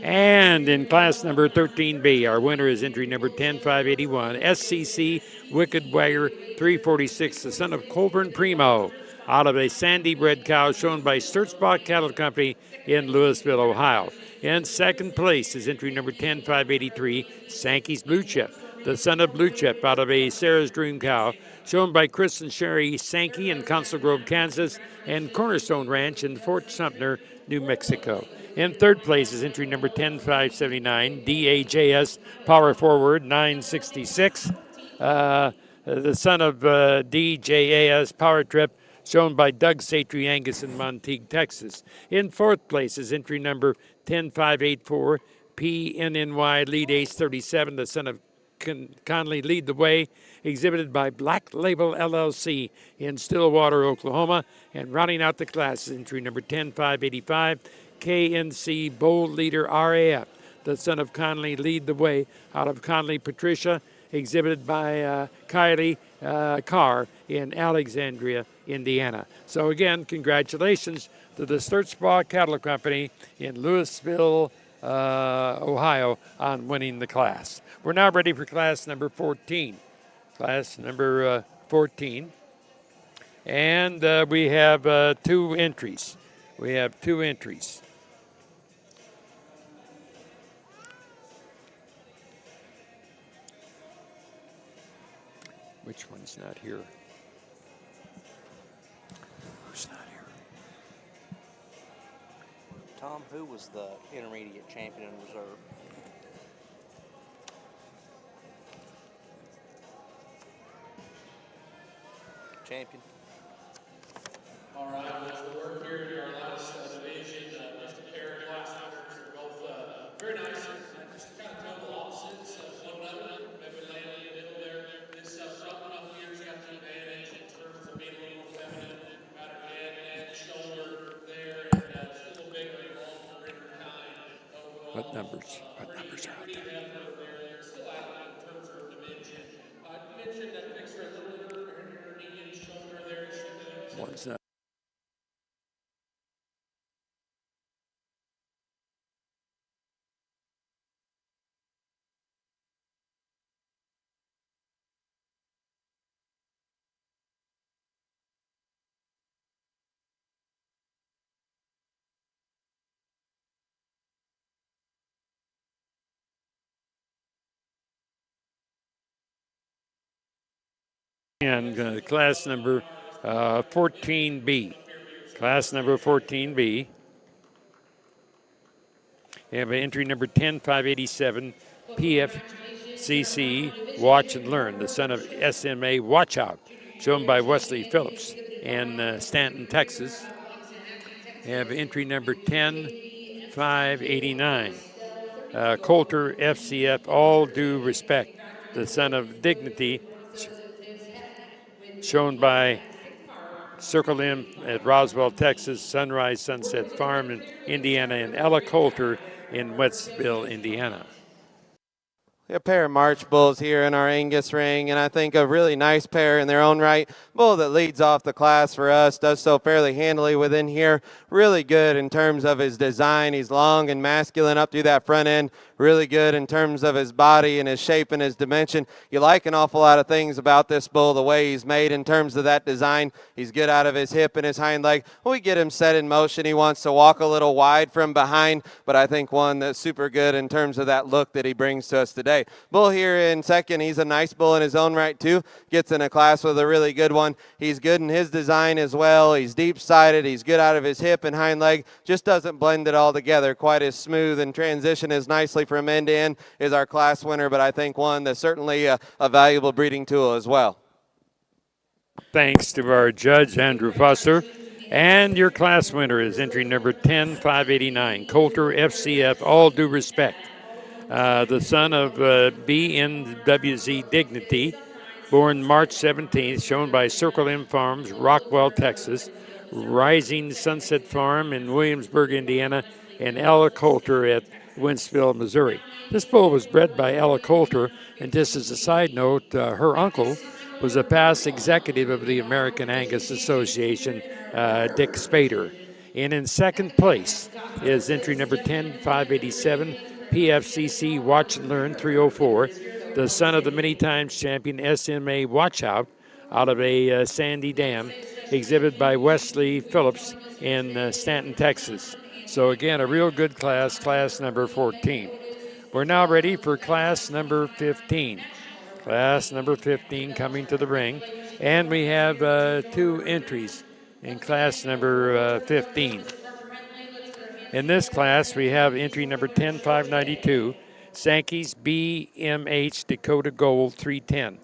And in class number 13B, our winner is entry number 10581, SCC Wicked Wagger 346, the son of Colburn Primo, out of a sandy bred cow shown by Sturtzbach Cattle Company in Louisville, Ohio. In second place is entry number 10583, Sankey's Blue Chip, the son of Blue Chip, out of a Sarah's Dream cow shown by Chris and Sherry Sankey in Council Grove, Kansas, and Cornerstone Ranch in Fort Sumter, New Mexico. In third place is entry number 10579, DAJS Power Forward 966, the son of DJAS Power Trip, shown by Doug Satry Angus in Monteague, Texas. In fourth place is entry number 10584, PNNY Lead Ace 37, the son of Conley Lead the Way, exhibited by Black Label LLC in Stillwater, Oklahoma. And rounding out the class is entry number 10585, KNC Bold Leader RAF, the son of Conley Lead the Way, out of Conley, Patricia, exhibited by Kylie Carr in Alexandria, Indiana. So again, congratulations to the Sturtzbach Cattle Company in Louisville, Ohio, on winning the class. We're now ready for class number 14. Class number 14. And we have two entries. We have two entries. Which one's not here? Who's not here? Tom, who was the intermediate champion in reserve? Champion. All right, as we work here in our last division, just a pair of class numbers are both very nice and just kind of total opposites of one another. Maybe land in the middle there. This front one up here's got the advantage in terms of being a little more feminine, about her head, neck, shoulder there, and it's a little bigger and longer in her kind overall. What numbers are out there? They're still out in terms of her dimension. Dimension that makes her a little bit her knee and shoulder there. One's not. And class number 14B. Class number 14B. We have entry number 10587, PFCC Watch and Learn, the son of SMA Watch Out, shown by Wesley Phillips in Stanton, Texas. We have entry number 10589, Coulter FCF All Due Respect, the son of Dignity, shown by Circle M at Roswell, Texas, Sunrise Sunset Farm in Indiana, and Ella Coulter in Westville, Indiana. A pair of March bulls here in our Angus ring, and I think a really nice pair in their own right. Bull that leads off the class for us, does so fairly handily within here. Really good in terms of his design. He's long and masculine up through that front end. Really good in terms of his body and his shape and his dimension. You like an awful lot of things about this bull, the way he's made in terms of that design. He's good out of his hip and his hind leg. When we get him set in motion, he wants to walk a little wide from behind, but I think one that's super good in terms of that look that he brings to us today. today. Bull here in second. He's a nice bull in his own right, too. Gets in a class with a really good one. He's good in his design as well. He's deep-sided. He's good out of his hip and hind leg. Just doesn't blend it all together quite as smooth and transition as nicely from end to end. Is our class winner, but I think one that's certainly a valuable breeding tool as well. Thanks to our judge, Andrew Foster. And your class winner is entry number 10-589, Coulter FCF, All Due Respect. The son of BNWZ Dignity, born March 17th, shown by Circle M Farms, Rockwell, Texas, Rising Sunset Farm in Williamsburg, Indiana, and Ella Coulter at Wentzville, Missouri. This bull was bred by Ella Coulter, and just as a side note, her uncle was a past executive of the American Angus Association, Dick Spader. And in second place is entry number 10-587, PFCC Watch and Learn 304, the son of the many times champion SMA Watchout out of a Sandy Dam, exhibited by Wesley Phillips in Stanton, Texas. So again, a real good class, class number 14. We're now ready for class number 15. Class number 15 coming to the ring. And we have 2 entries in class number 15. In this class, we have entry number 10-592, Sankey's BMH Dakota Gold 310,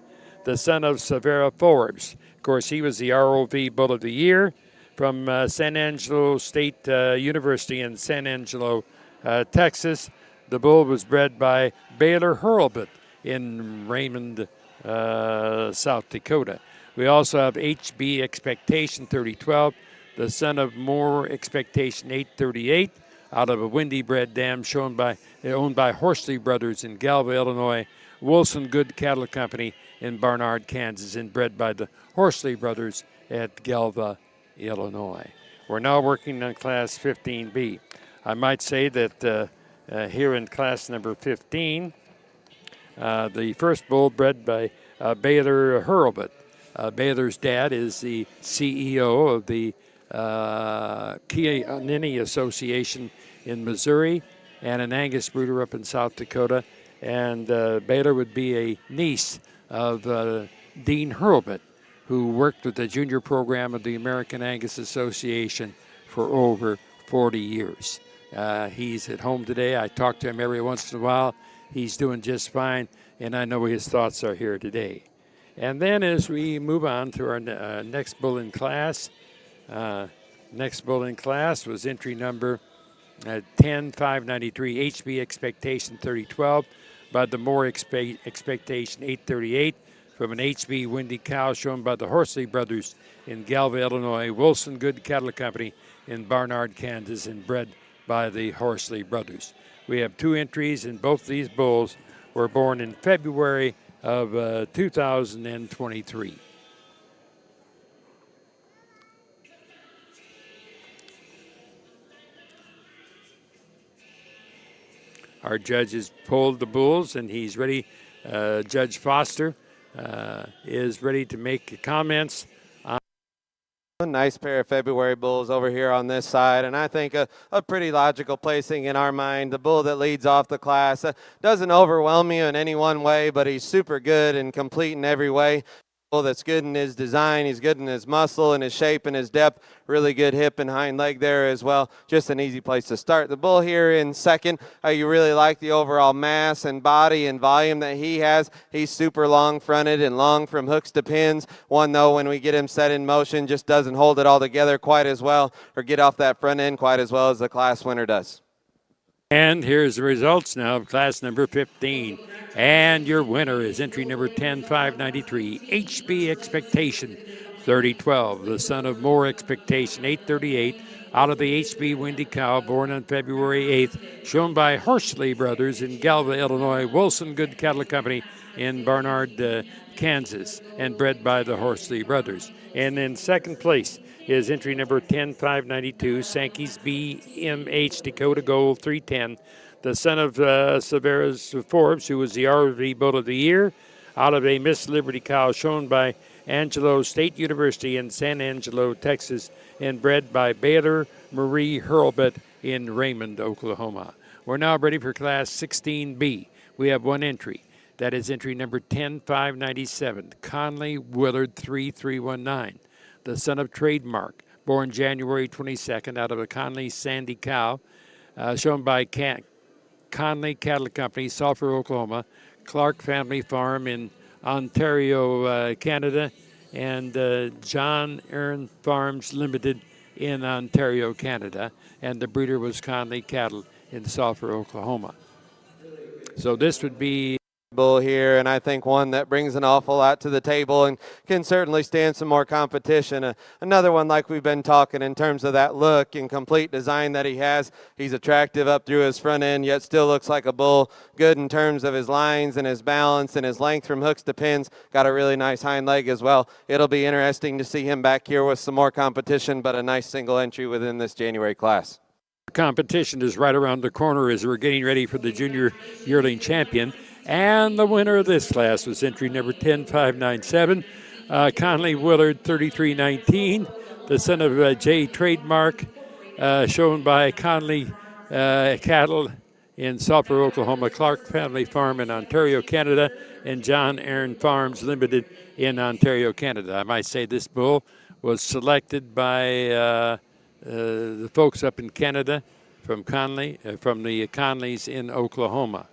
the son of Severa Forbes. Of course, he was the ROV Bull of the Year from San Angelo State University in San Angelo, Texas. The bull was bred by Baylor Hurlbut in Raymond, South Dakota. We also have HB Expectation 3012, the son of Moore Expectation 838, out of a Windy Bred Dam owned by Horsley Brothers in Galva, Illinois, Wilson Good Cattle Company in Barnard, Kansas, and bred by the Horsley Brothers at Galva, Illinois. We're now working on Class 15B. I might say that here in Class number 15, the first bull bred by Baylor Hurlbut. Baylor's dad is the CEO of the Kianini Association in Missouri and an Angus brooder up in South Dakota. And Baylor would be a niece of Dean Hurlbut, who worked with the junior program of the American Angus Association for over 40 years. He's at home today. I talk to him every once in a while. He's doing just fine, and I know his thoughts are here today. And then as we move on to our next bull in class, next bull in class was entry number 10-593, HB Expectation 3012 by the Moore Expectation 838 from an HB Windy Cow shown by the Horsley Brothers in Galva, Illinois, Wilson Good Cattle Company in Barnard, Kansas, and bred by the Horsley Brothers. We have 2 entries, and both these bulls were born in February of 2023. Our judge has pulled the bulls, and he's ready. Judge Foster is ready to make comments. A nice pair of February bulls over here on this side, and I think a pretty logical placing in our mind. The bull that leads off the class doesn't overwhelm you in any one way, but he's super good and complete in every way. Bull that's good in his design, he's good in his muscle and his shape and his depth. Really good hip and hind leg there as well. Just an easy place to start. The bull here in second, you really like the overall mass and body and volume that he has. He's super long fronted and long from hooks to pins. One though, when we get him set in motion, just doesn't hold it all together quite as well or get off that front end quite as well as the class winner does. And here's the results now of class number 15. And your winner is entry number 10-593, HB Expectation 3012, the son of Moore Expectation 838, out of the HB Windy Cow, born on February 8th, shown by Horsley Brothers in Galva, Illinois, Wilson Good Cattle Company in Barnard, Kansas, and bred by the Horsley Brothers. And in second place is entry number 10-592, Sankey's BMH Dakota Gold 310, the son of Severus Forbes, who was the ROV Bull of the Year, out of a Miss Liberty cow shown by Angelo State University in San Angelo, Texas, and bred by Baylor Marie Hurlbut in Raymond, Oklahoma. We're now ready for Class 16B. We have 1 entry. That is entry number 10597, Conley Willard 3319, the son of Trademark, born January 22nd out of a Conley Sandy cow, shown by Conley Cattle Company, Sulphur, Oklahoma, Clark Family Farm in Ontario, Canada, and John Aaron Farms Limited in Ontario, Canada, and the breeder was Conley Cattle in Sulphur, Oklahoma. So this would be bull here, and I think one that brings an awful lot to the table and can certainly stand some more competition. Another one like we've been talking in terms of that look and complete design that he has. He's attractive up through his front end, yet still looks like a bull. Good in terms of his lines and his balance and his length from hooks to pins. Got a really nice hind leg as well. It'll be interesting to see him back here with some more competition, but a nice single entry within this January class. competition is right around the corner as we're getting ready for the junior yearling champion. And the winner of this class was entry number 10597, Conley Willard 3319, the son of J. Trademark, shown by Conley Cattle in Sulphur, Oklahoma, Clark Family Farm in Ontario, Canada, and John Aaron Farms Limited in Ontario, Canada. I might say this bull was selected by the folks up in Canada from Conley, from the Conleys in Oklahoma.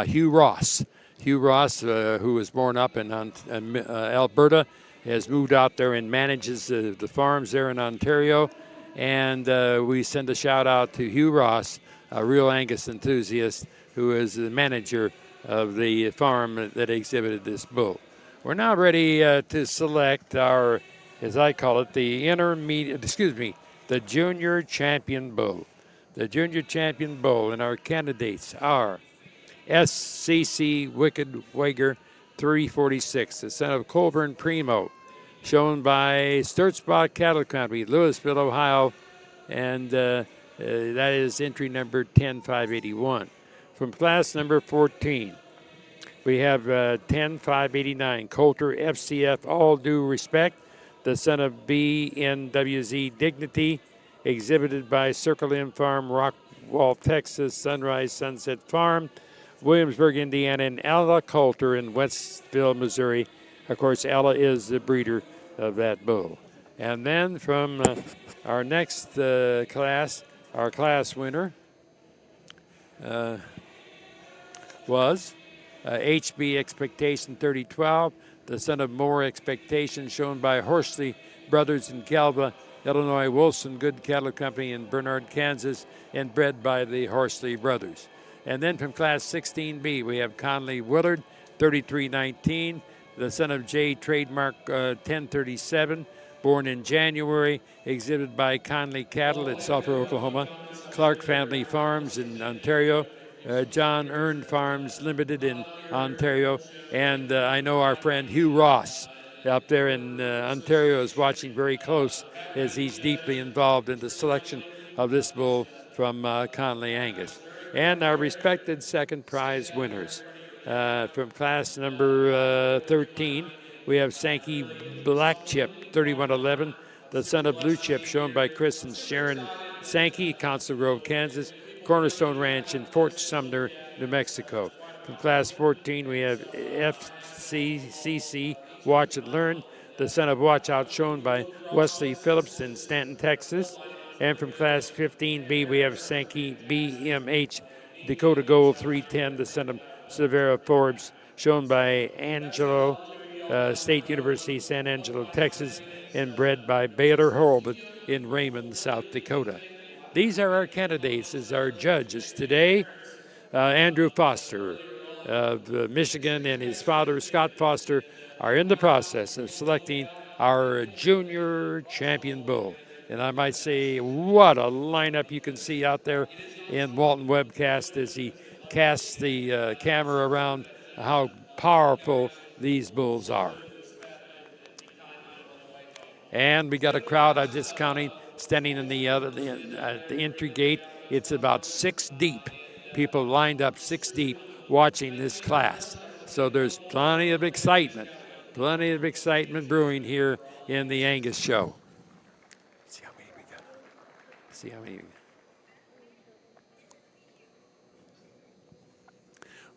Hugh Ross, who was born up in Alberta, has moved out there and manages the farms there in Ontario. And we send a shout out to Hugh Ross, a real Angus enthusiast, who is the manager of the farm that exhibited this bull. We're now ready to select our, as I call it, the junior champion bull. The junior champion bull, and our candidates are SCC Wicked Wager 346, the son of Colburn Primo, shown by Sturtspot Cattle Company, Louisville, Ohio, and that is entry number 10581. From class number 14, we have 10589, Coulter FCF All Due Respect, the son of BNWZ Dignity, exhibited by Circle M Farm, Rockwall, Texas, Sunrise Sunset Farm, Williamsburg, Indiana, and Ella Coulter in Westville, Missouri. Of course, Ella is the breeder of that bull. And then from our next class, our class winner was HB Expectation 3012, the son of Moore Expectation, shown by Horsley Brothers in Galva, Illinois, Wilson Good Cattle Company in Bernard, Kansas, and bred by the Horsley Brothers. And then from class 16B, we have Conley Willard, 3319, the son of J. Trademark 1037, born in January, exhibited by Conley Cattle at Sulphur, Oklahoma, Clark Family Farms in Ontario, John Aaron Farms Limited in Ontario, and I know our friend Hugh Ross up there in Ontario is watching very close as he's deeply involved in the selection of this bull from Conley Angus. And our respected second prize winners. From class number 13, we have Sankey Black Chip, 3111, the son of Blue Chip, shown by Chris and Sharon Sankey, Council Grove, Kansas, Cornerstone Ranch in Fort Sumner, New Mexico. From class 14, we have FCCC Watch and Learn, the son of Watch Out, shown by Wesley Phillips in Stanton, Texas. And from class 15B, we have Sankey BMH Dakota Gold 310, the son of Severa Forbes, shown by Angelo State University, San Angelo, Texas, and bred by Baylor Hurlbut in Raymond, South Dakota. These are our candidates as our judges today. Andrew Foster of Michigan and his father, Scott Foster, are in the process of selecting our junior champion bull. And I might say, what a lineup you can see out there in Walton Webcast as he casts the camera around how powerful these bulls are. And we got a crowd, I'm just counting, standing in at the entry gate. It's about 6 deep. People lined up 6 deep watching this class. So there's plenty of excitement brewing here in the Angus show. See how many we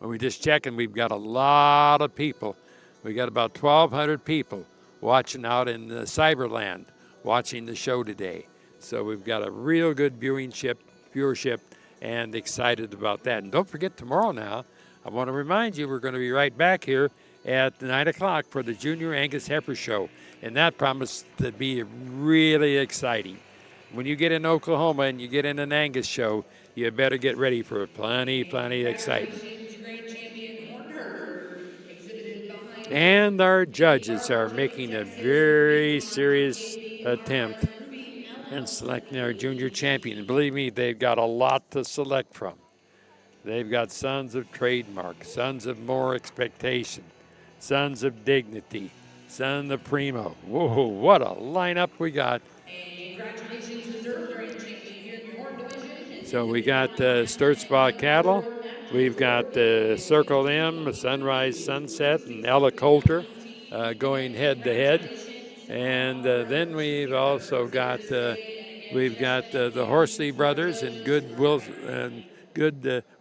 got. we just checking, we've got a lot of people. We got about 1,200 people watching out in Cyberland, watching the show today. So we've got a real good viewership, and excited about that. And don't forget tomorrow now, I want to remind you, we're going to be right back here at 9 o'clock for the Junior Angus Heifer Show. And that promised to be really exciting. When you get in Oklahoma and you get in an Angus show, you better get ready for plenty excitement. And our judges are making a very serious attempt in selecting our junior champion. And believe me, they've got a lot to select from. They've got Sons of Trademark, Sons of More Expectation, Sons of Dignity, Son of Primo. Whoa, what a lineup we got. So we got Sturt Spa Cattle. We've got Circle M, Sunrise Sunset, and Ella Coulter going head to head. And then we've also got the Horsley brothers and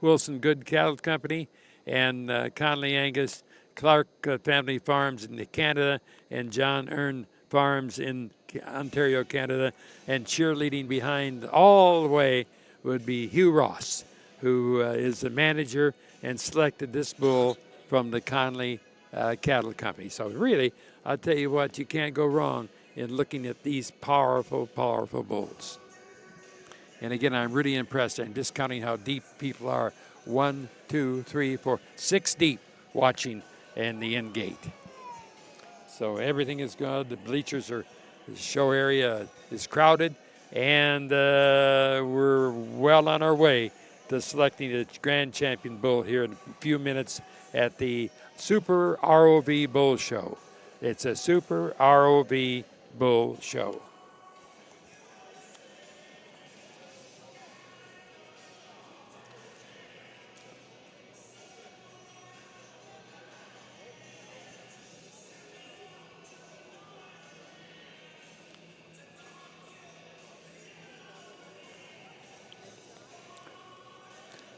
Wilson Good Cattle Company, and Conley Angus, Clark Family Farms in Canada, and John Earn Farms in Ontario, Canada. And cheerleading behind all the way would be Hugh Ross, who is the manager and selected this bull from the Conley Cattle Company. So really, I'll tell you what, you can't go wrong in looking at these powerful bulls. And again, I'm really impressed. I'm just counting how deep people are. 1, 2, 3, 4, 6 deep watching in the end gate. So everything is good. The bleachers the show area is crowded, and we're well on our way to selecting the grand champion bull here in a few minutes at the Super ROV Bull Show. It's a Super ROV Bull Show.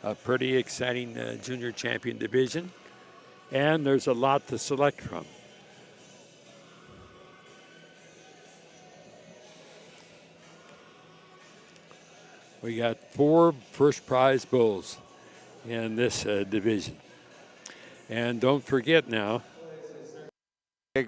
A pretty exciting junior champion division, and there's a lot to select from. We got 4 first prize bulls in this division. And don't forget now,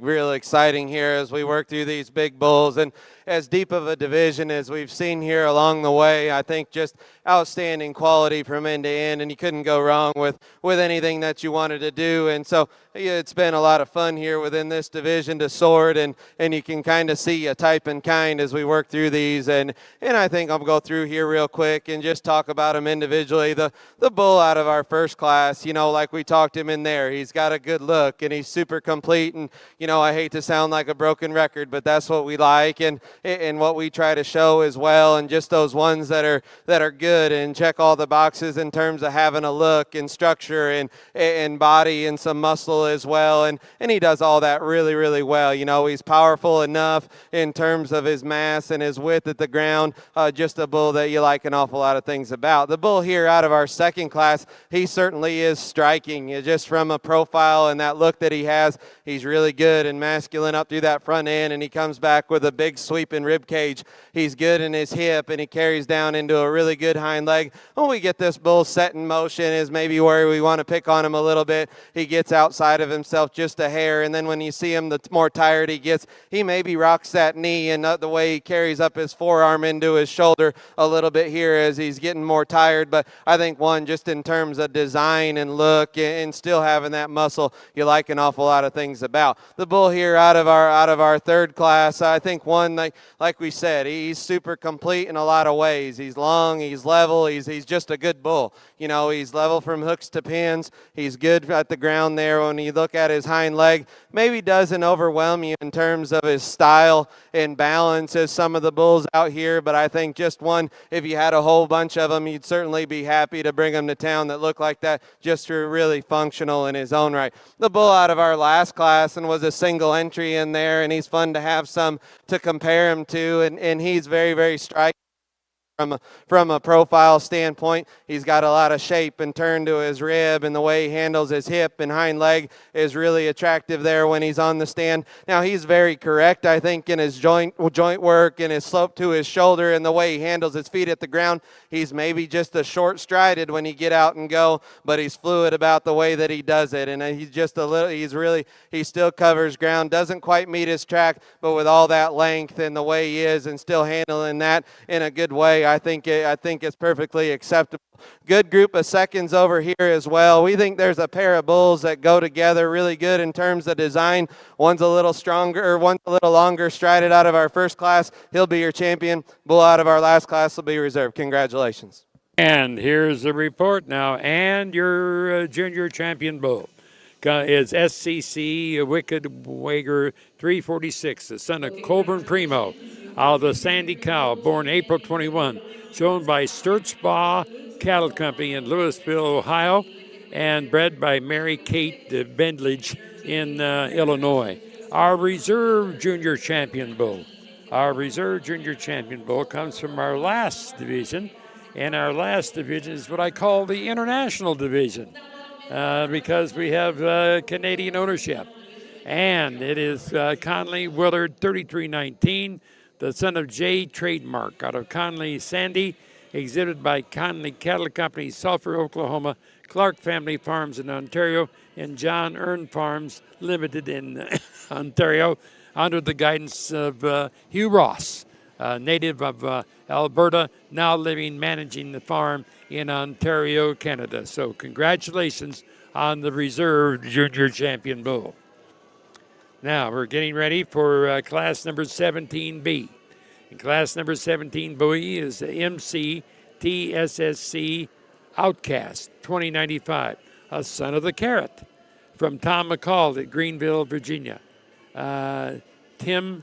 real exciting here as we work through these big bulls, and as deep of a division as we've seen here along the way. I think just outstanding quality from end to end, and you couldn't go wrong with anything that you wanted to do. And so it's been a lot of fun here within this division to sort, and you can kind of see a type and kind as we work through these. And I think I'll go through here real quick and just talk about them individually. The bull out of our first class, like we talked him in there, he's got a good look and he's super complete. And I hate to sound like a broken record, but that's what we like and what we try to show as well. And just those ones that are good and check all the boxes in terms of having a look and structure and body and some muscle as well. And he does all that really, really well. He's powerful enough in terms of his mass and his width at the ground. Just a bull that you like an awful lot of things about. The bull here out of our second class, he certainly is striking. Just from a profile and that look that he has, he's really good and masculine up through that front end, and he comes back with a big sweeping rib cage. He's good in his hip, and he carries down into a really good hind leg. When we get this bull set in motion is maybe where we want to pick on him a little bit. He gets outside of himself just a hair, and then when you see him, the more tired he gets, he maybe rocks that knee, and the way he carries up his forearm into his shoulder a little bit here as he's getting more tired. But I think just in terms of design and look and still having that muscle, you like an awful lot of things about. The bull here out of our third class, I think like we said, he's super complete in a lot of ways. He's long, he's level, he's just a good bull. He's level from hooks to pins. He's good at the ground there. When you look at his hind leg, maybe doesn't overwhelm you in terms of his style and balance as some of the bulls out here, but I think just one, if you had a whole bunch of them, you'd certainly be happy to bring them to town that look like that, just really functional in his own right. The bull out of our last class and was a single entry in there, and he's fun to have some to compare him to, and he's very, very striking. from a profile standpoint. He's got a lot of shape and turn to his rib, and the way he handles his hip and hind leg is really attractive there when he's on the stand. Now, he's very correct, I think, in his joint work and his slope to his shoulder and the way he handles his feet at the ground. He's maybe just a short-strided when he get out and go, but he's fluid about the way that he does it, and he's just a little, he still covers ground, doesn't quite meet his track, but with all that length and the way he is and still handling that in a good way, I think it's perfectly acceptable. Good group of seconds over here as well. We think there's a pair of bulls that go together really good in terms of design. One's a little stronger, one's a little longer strided out of our first class. He'll be your champion. Bull out of our last class will be reserved. Congratulations. And here's the report now. And your junior champion bull is SCC Wicked Wager 346, the son of Colburn Primo, out of the Sandy Cow, born April 21, shown by Sturtzbaugh Cattle Company in Louisville, Ohio, and bred by Mary Kate Bendledge in Illinois. Our reserve junior champion bull. Our reserve junior champion bull comes from our last division, and our last division is what I call the international division. Because we have Canadian ownership. And it is Conley Willard 3319, the son of J. Trademark out of Conley Sandy, exhibited by Conley Cattle Company, Sulphur, Oklahoma, Clark Family Farms in Ontario, and John Earn Farms Limited in Ontario, under the guidance of Hugh Ross, native of Alberta, now managing the farm in Ontario, Canada. So congratulations on the reserve junior champion bull. Now we're getting ready for class number 17B. In class number 17B is the MC TSSC Outcast 2095, a son of the Carrot, from Tom McCall at Greenville, Virginia. Tim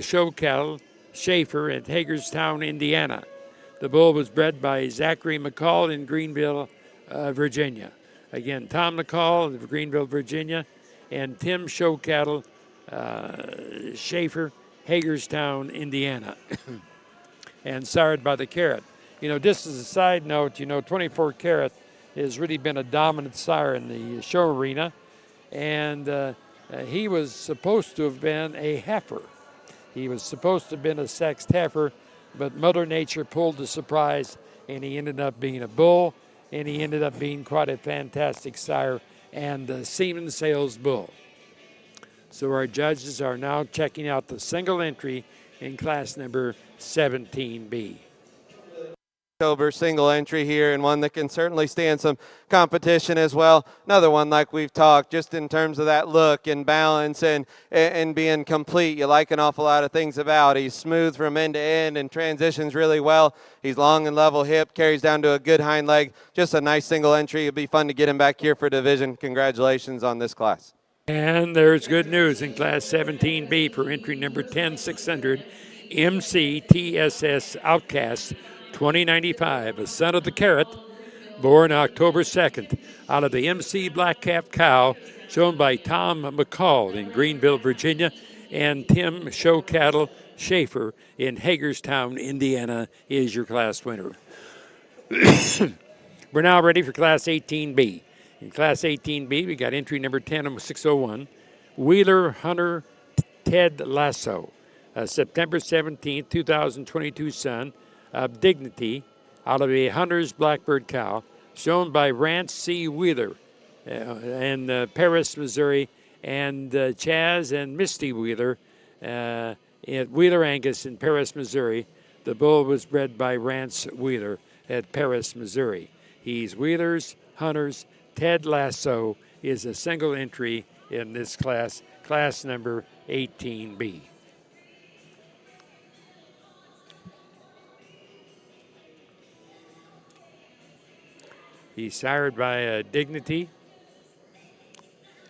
Show Cattle Schaefer at Hagerstown, Indiana. The bull was bred by Zachary McCall in Greenville, Virginia. Again, Tom McCall of Greenville, Virginia, and Tim Show Cattle Schaefer, Hagerstown, Indiana. And sired by the Carrot. You know, just as a side note, 24 Carat has really been a dominant sire in the show arena, and he was supposed to have been a heifer. He was supposed to have been a sexed heifer, but Mother Nature pulled the surprise, and he ended up being a bull, and he ended up being quite a fantastic sire and a semen sales bull. So our judges are now checking out the single entry in class number 17B. October single entry here, and one that can certainly stand some competition as well. Another one like we've talked, just in terms of that look and balance and being complete. You like an awful lot of things about. He's smooth from end to end and transitions really well. He's long and level hip, carries down to a good hind leg. Just a nice single entry. It'll be fun to get him back here for division. Congratulations on this class. And there's good news in class 17B for entry number 10600, MCTSS Outcast 2095, a son of the Carrot, born October 2nd, out of the MC Black Calf Cow, shown by Tom McCall in Greenville, Virginia, and Tim Show Cattle Schaefer in Hagerstown, Indiana, is your class winner. We're now ready for class 18B. In class 18B, we got entry number 10601, Wheeler Hunter Ted Lasso, September 17, 2022 son of Dignity, out of a Hunter's Blackbird cow, shown by Rance C. Wheeler in Paris, Missouri, and Chaz and Misty Wheeler at Wheeler Angus in Paris, Missouri. The bull was bred by Rance Wheeler at Paris, Missouri. He's Wheeler's, Hunter's. Ted Lasso is a single entry in this class, class number 18B. He's sired by Dignity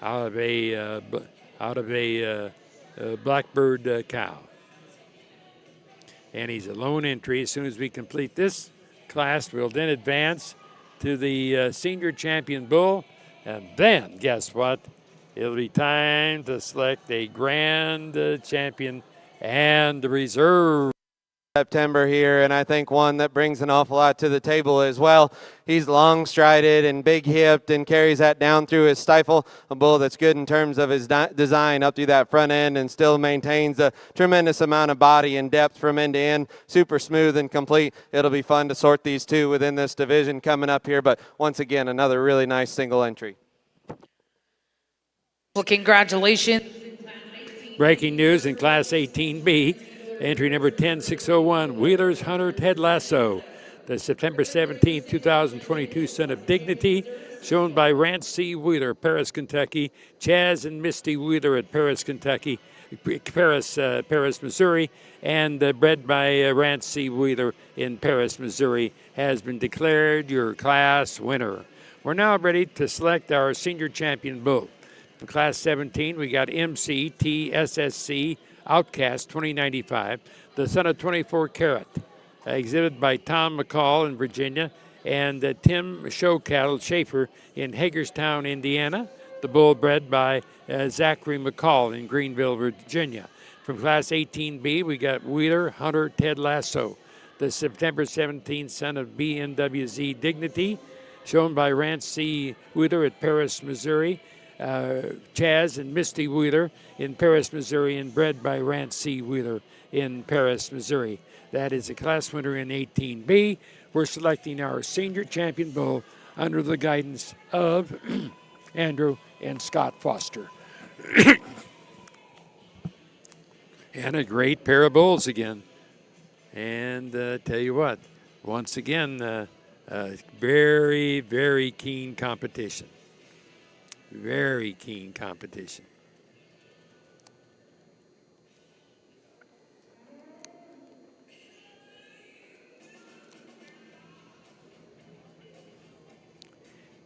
out of a Blackbird cow, and he's a lone entry. As soon as we complete this class, we'll then advance to the senior champion bull, and then guess what? It'll be time to select a grand champion and the reserve. September here, and I think one that brings an awful lot to the table as well. He's long strided and big hipped and carries that down through his stifle, a bull that's good in terms of his design up through that front end and still maintains a tremendous amount of body and depth from end to end, super smooth and complete. It'll be fun to sort these two within this division coming up here, but once again, another really nice single entry. Well, congratulations. Breaking news in Class 18B. Entry number 10601, Wheeler's Hunter Ted Lasso. The September 17, 2022 Son of Dignity, shown by Rance C. Wheeler, Paris, Kentucky. Chaz and Misty Wheeler at Paris, Kentucky. Paris, Missouri. And bred by Rance C. Wheeler in Paris, Missouri, has been declared your class winner. We're now ready to select our senior champion bull. For Class 17, we got MCTSSC Outcast 2095, the son of 24 Carat, exhibited by Tom McCall in Virginia and Tim Show Cattle Schaefer in Hagerstown, Indiana. The bull bred by Zachary McCall in Greenville, Virginia. From Class 18B, we got Wheeler Hunter Ted Lasso, the September 17th son of BNWZ Dignity, shown by Rance C. Wheeler at Paris, Missouri. Chaz and Misty Wheeler in Paris, Missouri, and bred by Rance C. Wheeler in Paris, Missouri. That is a class winner in 18B. We're selecting our senior champion bull under the guidance of Andrew and Scott Foster. And a great pair of bulls again. And tell you what, once again, very, very keen competition. Very keen competition.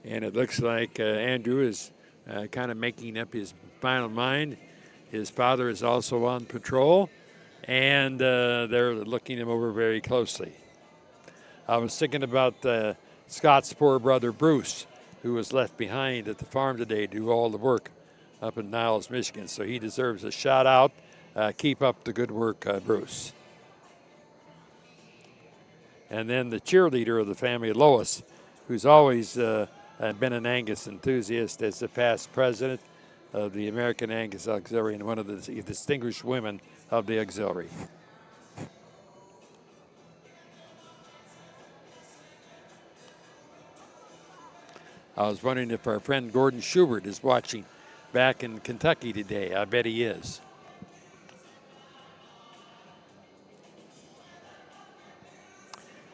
And it looks like Andrew is kind of making up his final mind. His father is also on patrol, and they're looking him over very closely. I was thinking about Scott's poor brother Bruce, who was left behind at the farm today to do all the work up in Niles, Michigan. So he deserves a shout out. Keep up the good work, Bruce. And then the cheerleader of the family, Lois, who's always been an Angus enthusiast, as the past president of the American Angus Auxiliary and one of the distinguished women of the auxiliary. I was wondering if our friend Gordon Schubert is watching back in Kentucky today. I bet he is.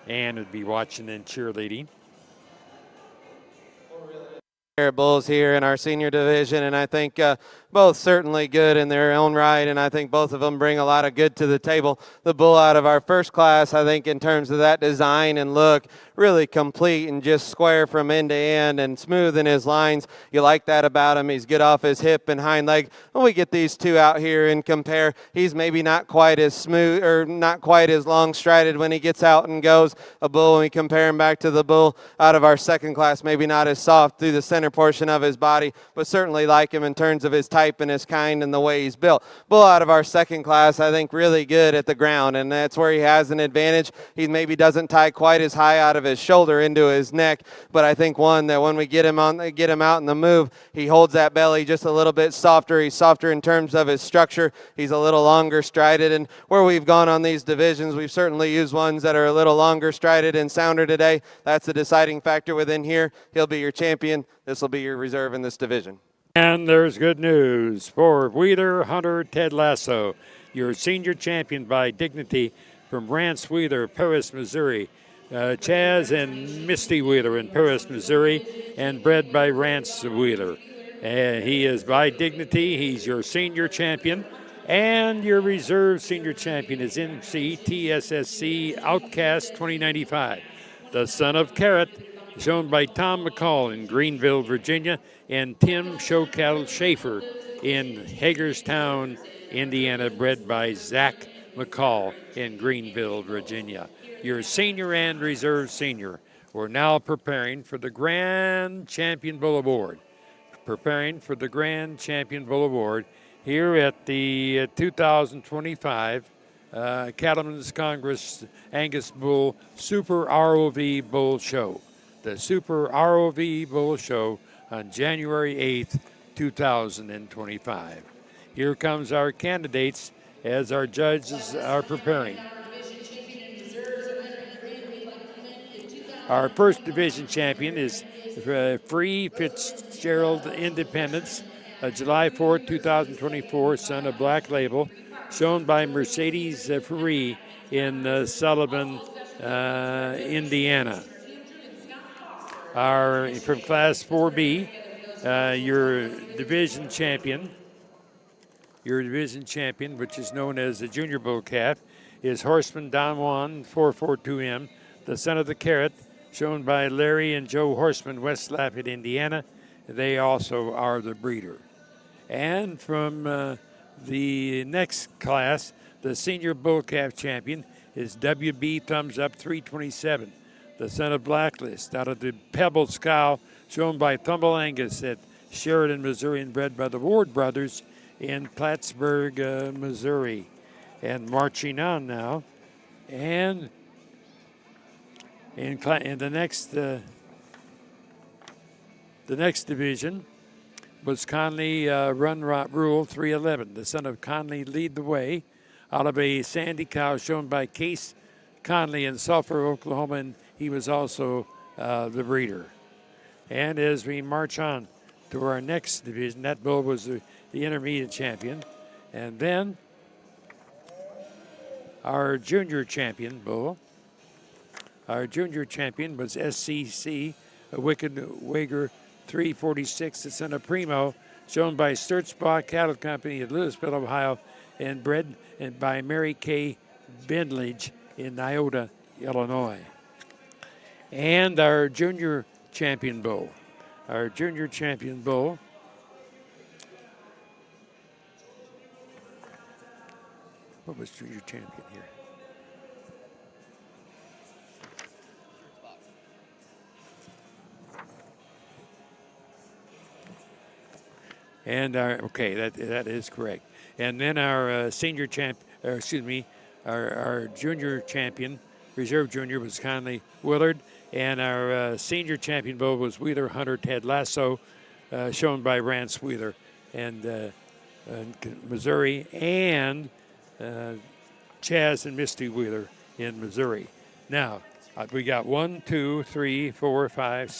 And would be watching and cheerleading. Bulls here in our senior division, and I think both certainly good in their own right, and I think both of them bring a lot of good to the table. The bull out of our first class, I think in terms of that design and look, really complete and just square from end to end and smooth in his lines. You like that about him. He's good off his hip and hind leg. When we get these two out here and compare, he's maybe not quite as smooth or not quite as long strided when he gets out and goes. A bull, when we compare him back to the bull out of our second class, maybe not as soft through the center portion of his body, but certainly like him in terms of his type and his kind and the way he's built. Bull out of our second class, I think really good at the ground, and that's where he has an advantage. He maybe doesn't tie quite as high out of his shoulder into his neck, but I think one that when we get him out in the move, he holds that belly just a little bit softer. He's softer in terms of his structure. He's a little longer strided, and where we've gone on these divisions, we've certainly used ones that are a little longer strided and sounder today. That's the deciding factor within here. He'll be your champion. This will be your reserve in this division. And there's good news for Wheeler Hunter Ted Lasso, your senior champion by dignity from Rance Wheeler, Paris, Missouri. Chaz and Misty Wheeler in Paris, Missouri, and bred by Rance Wheeler. He is by dignity. He's your senior champion. And your reserve senior champion is MCTSSC Outcast 2095, the son of Carrot, shown by Tom McCall in Greenville, Virginia, and Tim Show Cattle Schaefer in Hagerstown, Indiana, bred by Zach McCall in Greenville, Virginia. Your senior and reserve senior. We're now preparing for the Grand Champion Bull Award. Preparing for the Grand Champion Bull Award here at the 2025 Cattleman's Congress Angus Bull Super ROV Bull Show. The Super ROV Bull Show on January 8th, 2025. Here comes our candidates as our judges are preparing. Our first division champion is Free Fitzgerald Independence, July 4th, 2024, son of Black Label, shown by Mercedes Free in Sullivan, Indiana. From Class 4B, your division champion, which is known as the Junior Bull Calf, is Horseman Don Juan 442M, the son of the Carrot, shown by Larry and Joe Horseman, West Lafayette, Indiana. They also are the breeder. And from the next class, the Senior Bull Calf champion is WB Thumbs Up 327, the son of Blacklist, out of the Pebbles cow, shown by Thumble Angus at Sheridan, Missouri, and bred by the Ward brothers in Plattsburgh, Missouri. And marching on now, and in the next division was Conley Run Rule 311, the son of Conley Lead the Way, out of a Sandy cow shown by Case Conley in Sulphur, Oklahoma, and he was also the breeder. And as we march on to our next division, that bull was the intermediate champion, and then our junior champion bull. Our junior champion was SCC, a Wicked Wager 346, the son of Primo, shown by Sturtzbach Cattle Company in Louisville, Ohio, and bred by Mary Kay Bendledge in Niota, Illinois. And our junior champion bull. What was junior champion here? And that is correct. And then our our junior champion, reserve junior, was Conley Willard, and our senior champion bull was Wheeler Hunter Ted Lasso, shown by Rance Wheeler and Missouri, and Chaz and Misty Wheeler in Missouri. Now we got 1, 2, 3, 4, 5,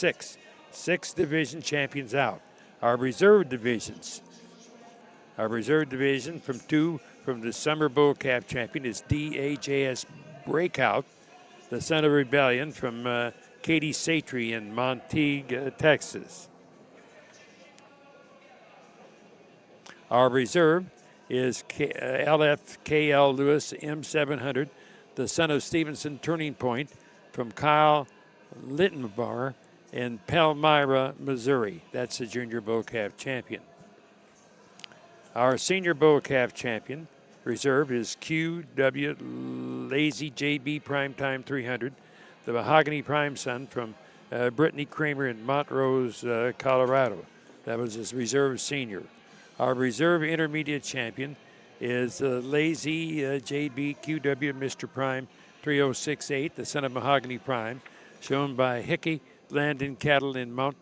6 division champions out. Our reserve division from the Summer Bull Calf champion is DAJS Breakout, the son of Rebellion from Katie Satry in Montague, Texas. Our reserve is LFKL Lewis M700, the son of Stevenson Turning Point from Kyle Littenbar in Palmyra, Missouri. That's the Junior Bull Calf champion. Our Senior Bull Calf champion reserve is QW Lazy JB Primetime 300, the Mahogany Prime Son from Brittany Kramer in Montrose, Colorado. That was his reserve senior. Our reserve intermediate champion is Lazy JB QW Mr. Prime 3068, the son of Mahogany Prime, shown by Hickey Landon Cattle in Mount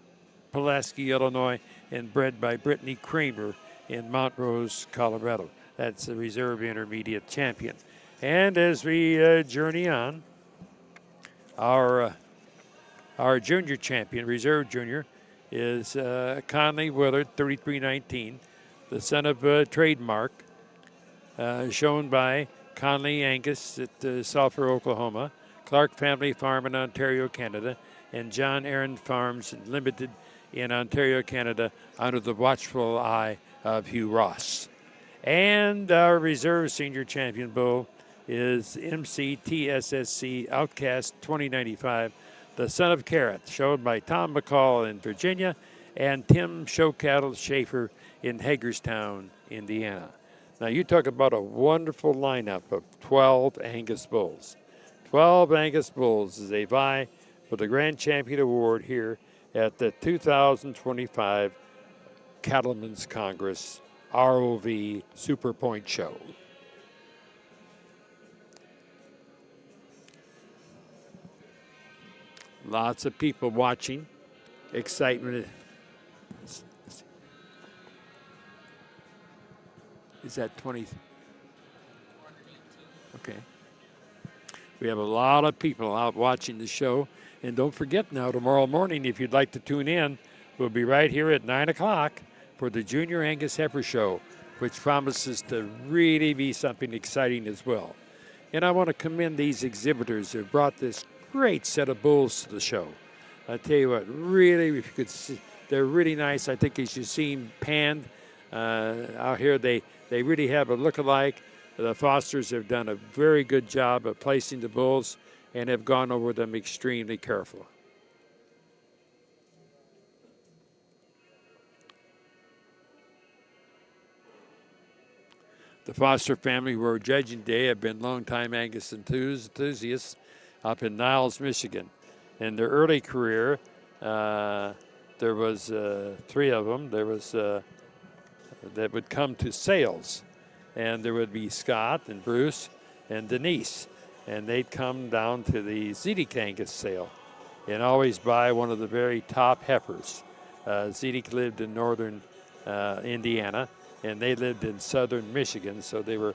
Pulaski, Illinois, and bred by Brittany Kramer in Montrose, Colorado. That's the reserve intermediate champion. And as we journey on, our junior champion, reserve junior, is Conley Willard, 3319, the son of Trademark, shown by Conley Angus at Sulphur, Oklahoma, Clark Family Farm in Ontario, Canada, and John Aaron Farms Limited in Ontario, Canada, under the watchful eye of Hugh Ross. And our reserve senior champion bull is MCTSSC Outcast 2095, the son of Carrot, shown by Tom McCall in Virginia and Tim Showcattle Schaefer in Hagerstown, Indiana. Now you talk about a wonderful lineup of 12 Angus bulls. 12 Angus bulls as they vie for the Grand Champion Award here at the 2025 Cattleman's Congress ROV Super Point Show. Lots of people watching. Excitement. Is that 20? Okay. We have a lot of people out watching the show. And don't forget now, tomorrow morning, if you'd like to tune in, we'll be right here at 9 o'clock for the Junior Angus Heifer Show, which promises to really be something exciting as well. And I want to commend these exhibitors who brought this great set of bulls to the show. I tell you what, really, if you could see, they're really nice. I think as you see them panned out here, they really have a look-alike. The Fosters have done a very good job of placing the bulls and have gone over them extremely careful. The Foster family who are judging today have been longtime Angus enthusiasts up in Niles, Michigan. In their early career, there was 3 of them. There was that would come to sales, and there would be Scott and Bruce and Denise, and they'd come down to the Zedek Angus sale and always buy one of the very top heifers. Zedek lived in northern Indiana, and they lived in southern Michigan, so they were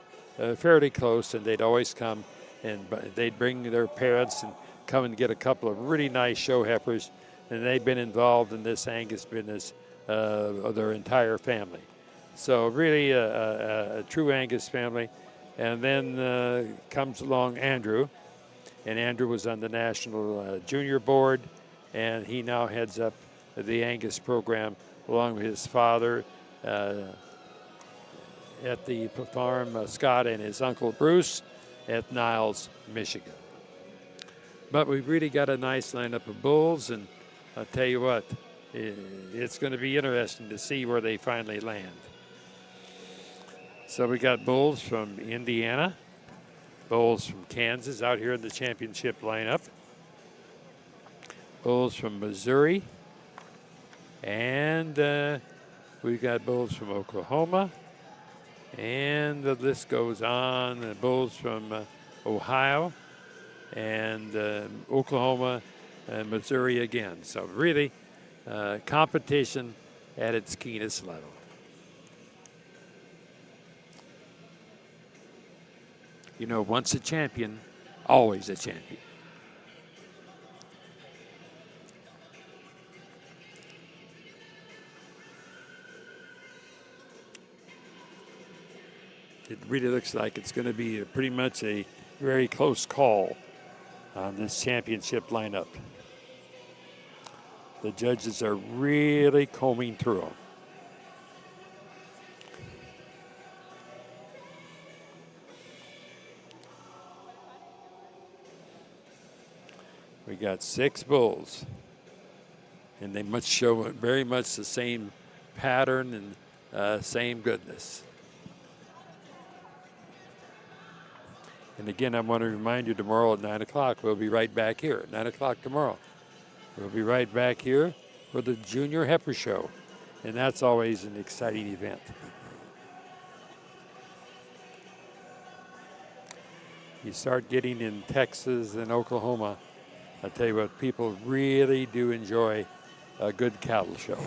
fairly close, and they'd always come and they'd bring their parents and come and get a couple of really nice show heifers, and they've been involved in this Angus business of their entire family. So really a true Angus family. And then comes along Andrew, and Andrew was on the National Junior Board, and he now heads up the Angus program along with his father at the farm, Scott, and his uncle Bruce at Niles, Michigan. But we've really got a nice lineup of bulls, and I'll tell you what, it's going to be interesting to see where they finally land. So we got bulls from Indiana, bulls from Kansas out here in the championship lineup, bulls from Missouri, and we've got bulls from Oklahoma, and the list goes on. Bulls from Ohio, and Oklahoma, and Missouri again. So really, competition at its keenest level. You know, once a champion, always a champion. It really looks like it's going to be pretty much a very close call on this championship lineup. The judges are really combing through them. We got 6 bulls, and they must show very much the same pattern and same goodness. And again, I want to remind you, tomorrow at 9 o'clock, we'll be right back here at 9 o'clock tomorrow. We'll be right back here for the Junior Heifer Show, and that's always an exciting event. You start getting in Texas and Oklahoma, I tell you what, people really do enjoy a good cattle show,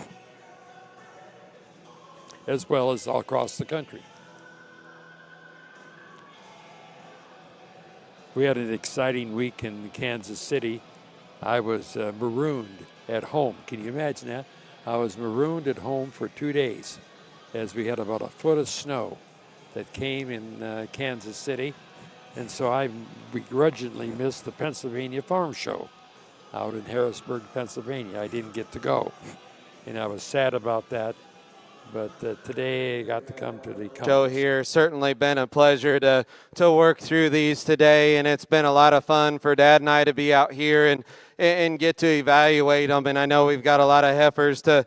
as well as all across the country. We had an exciting week in Kansas City. I was marooned at home. Can you imagine that? I was marooned at home for 2 days as we had about a foot of snow that came in Kansas City. And so I begrudgingly missed the Pennsylvania Farm Show out in Harrisburg, Pennsylvania. I didn't get to go, and I was sad about that. But today I got to come to the conference. Joe here, certainly been a pleasure to work through these today, and it's been a lot of fun for Dad and I to be out here and get to evaluate them. And I know we've got a lot of heifers to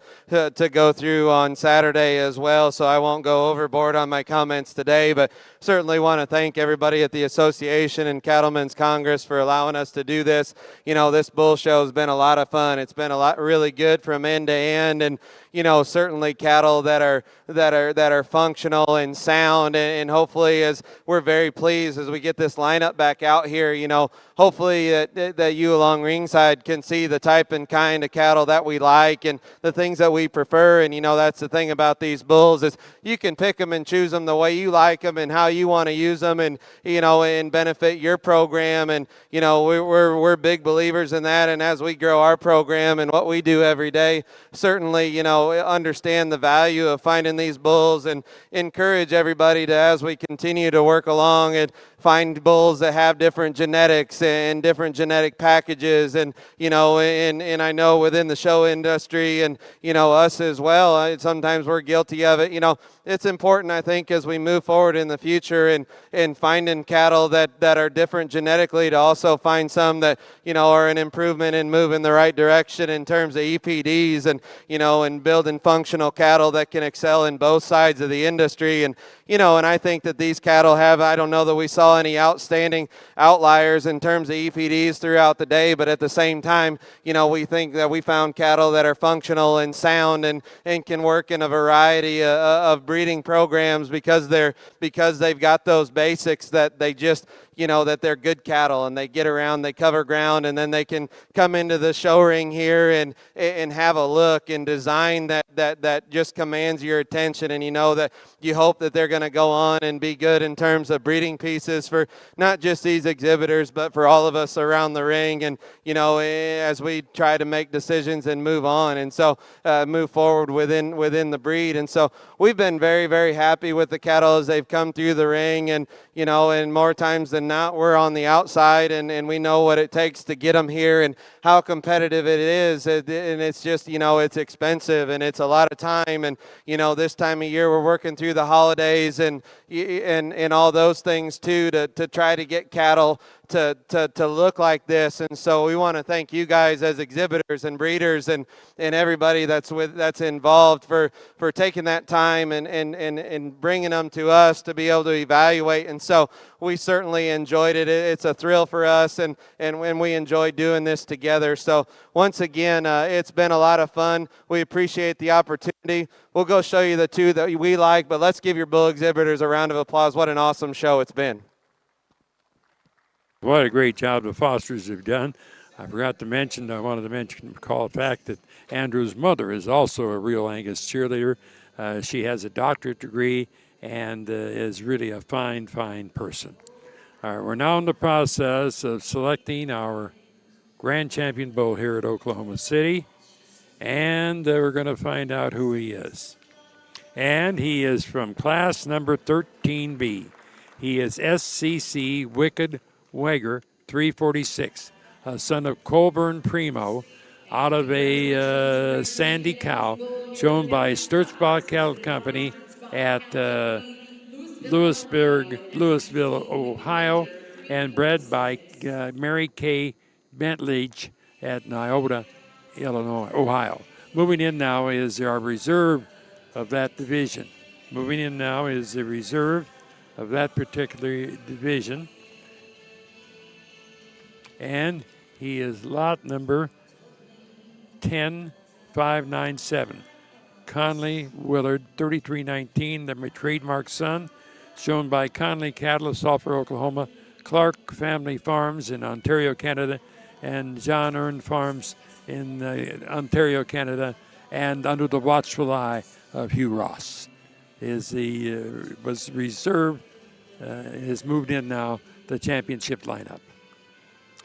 go through on Saturday as well, so I won't go overboard on my comments today, but certainly want to thank everybody at the association and Cattlemen's Congress for allowing us to do this. You know, this bull show has been a lot of fun. It's been a lot really good from end to end, and you know, certainly cattle that are functional and sound, and hopefully, as we're very pleased as we get this lineup back out here, you know, hopefully that you along ringside outside can see the type and kind of cattle that we like and the things that we prefer. And, that's the thing about these bulls is you can pick them and choose them the way you like them and how you want to use them and, and benefit your program. And, we're big believers in that. And as we grow our program and what we do every day, certainly, understand the value of finding these bulls and encourage everybody to, as we continue to work along and find bulls that have different genetics and different genetic packages. And, and I know within the show industry and, us as well, sometimes we're guilty of it. It's important, I think, as we move forward in the future and finding cattle that are different genetically to also find some that, are an improvement and move in the right direction in terms of EPDs and, and building functional cattle that can excel in both sides of the industry. And, and I think that these cattle I don't know that we saw any outstanding outliers in terms of EPDs throughout the day, but at the same time, we think that we found cattle that are functional and sound and can work in a variety of breeding programs because they've got those basics that they just, that they're good cattle and they get around, they cover ground, and then they can come into the show ring here and have a look and design that just commands your attention. And that you hope that they're going to go on and be good in terms of breeding pieces for not just these exhibitors, but for all of us around the ring. And, as we try to make decisions and move on and so move forward within the breed. And so we've been very, very happy with the cattle as they've come through the ring. And, and more times than not, we're on the outside and we know what it takes to get them here and how competitive it is. And it's just, it's expensive and it's a lot of time. And, this time of year we're working through the holidays and all those things too to try to get cattle to look like this. And so we want to thank you guys as exhibitors and breeders and everybody that's involved for taking that time and bringing them to us to be able to evaluate. And so we certainly enjoyed it. It's a thrill for us and we enjoy doing this together. So once again, it's been a lot of fun. We appreciate the opportunity. We'll go show you the two that we like, but let's give your bull exhibitors a round of applause. What an awesome show it's been. What a great job the Fosters have done. I wanted to mention the fact that Andrew's mother is also a real Angus cheerleader. She has a doctorate degree and is really a fine, fine person. All right, we're now in the process of selecting our grand champion bull here at Oklahoma City, and we're going to find out who he is. And he is from class number 13B. He is SCC Wicked Wager 346, a son of Colburn Primo, out of a Sandy cow shown by Sturzbach Cattle Company at Louisville, Ohio, and bred by Mary Kay Bentledge at Niota, Illinois, Ohio. Moving in now is our reserve of that division. Moving in now is the reserve of that particular division. And he is lot number 10597. Conley Willard, 3319, the trademark son, shown by Conley Cattle of Sulphur, Oklahoma, Clark Family Farms in Ontario, Canada, and John Earn Farms in Ontario, Canada, and under the watchful eye of Hugh Ross. Was reserved, has moved in now the championship lineup.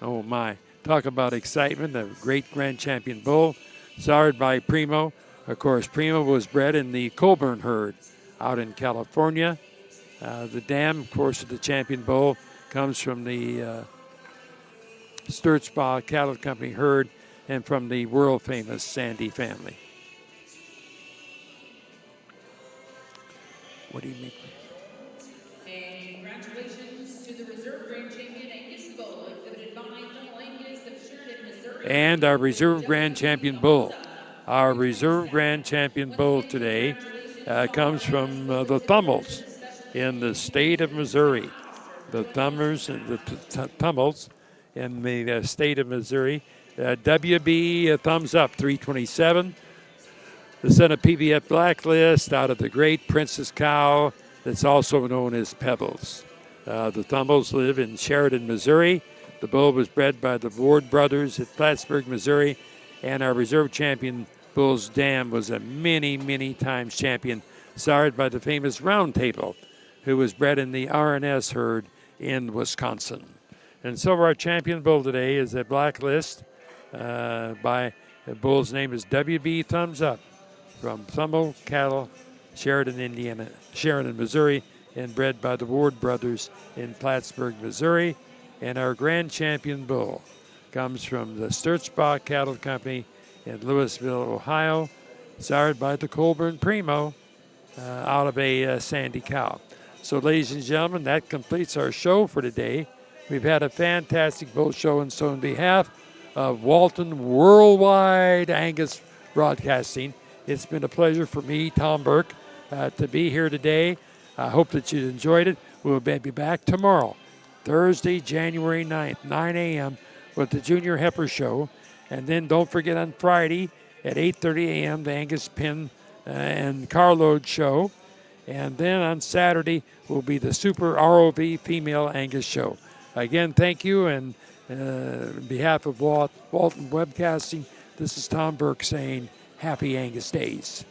Oh my, talk about excitement, a great grand champion bull, sired by Primo. Of course, Primo was bred in the Colburn herd out in California. The dam, of course, of the champion bull comes from the Sturzbach Cattle Company herd and from the world-famous Sandy family. What do you make? And congratulations to the reserve grand champion Angus bull, exhibited by Colonel Angus of Sheridan, Missouri. And our reserve grand champion bull. Our reserve grand champion bull today comes from the Thummels in the state of Missouri. The Thummels in the state of Missouri. WB thumbs up 327. The son of PBF Blacklist out of the great Princess Cow that's also known as Pebbles. The Thummels live in Sheridan, Missouri. The bull was bred by the Ward brothers at Plattsburgh, Missouri, and our reserve champion, Bull's Dam, was a many times champion, sired by the famous Round Table, who was bred in the R&S herd in Wisconsin. And so our champion bull today is a black list by the bull's name is WB Thumbs Up from Thummel Cattle, Sheridan, Missouri, and bred by the Ward brothers in Plattsburgh, Missouri. And our grand champion bull comes from the Sturchbach Cattle Company in Louisville, Ohio, sired by the Colburn Primo out of a Sandy cow. So, ladies and gentlemen, that completes our show for today. We've had a fantastic bull show, and so on behalf of Walton Worldwide Angus Broadcasting, it's been a pleasure for me, Tom Burke, to be here today. I hope that you enjoyed it. We'll be back tomorrow, Thursday, January 9th, 9 a.m. with the Junior Heifer Show. And then don't forget on Friday at 8:30 a.m., the Angus Pin and Carload Show. And then on Saturday will be the Super ROV Female Angus Show. Again, thank you. And on behalf of Walton Webcasting, this is Tom Burke saying Happy Angus Days.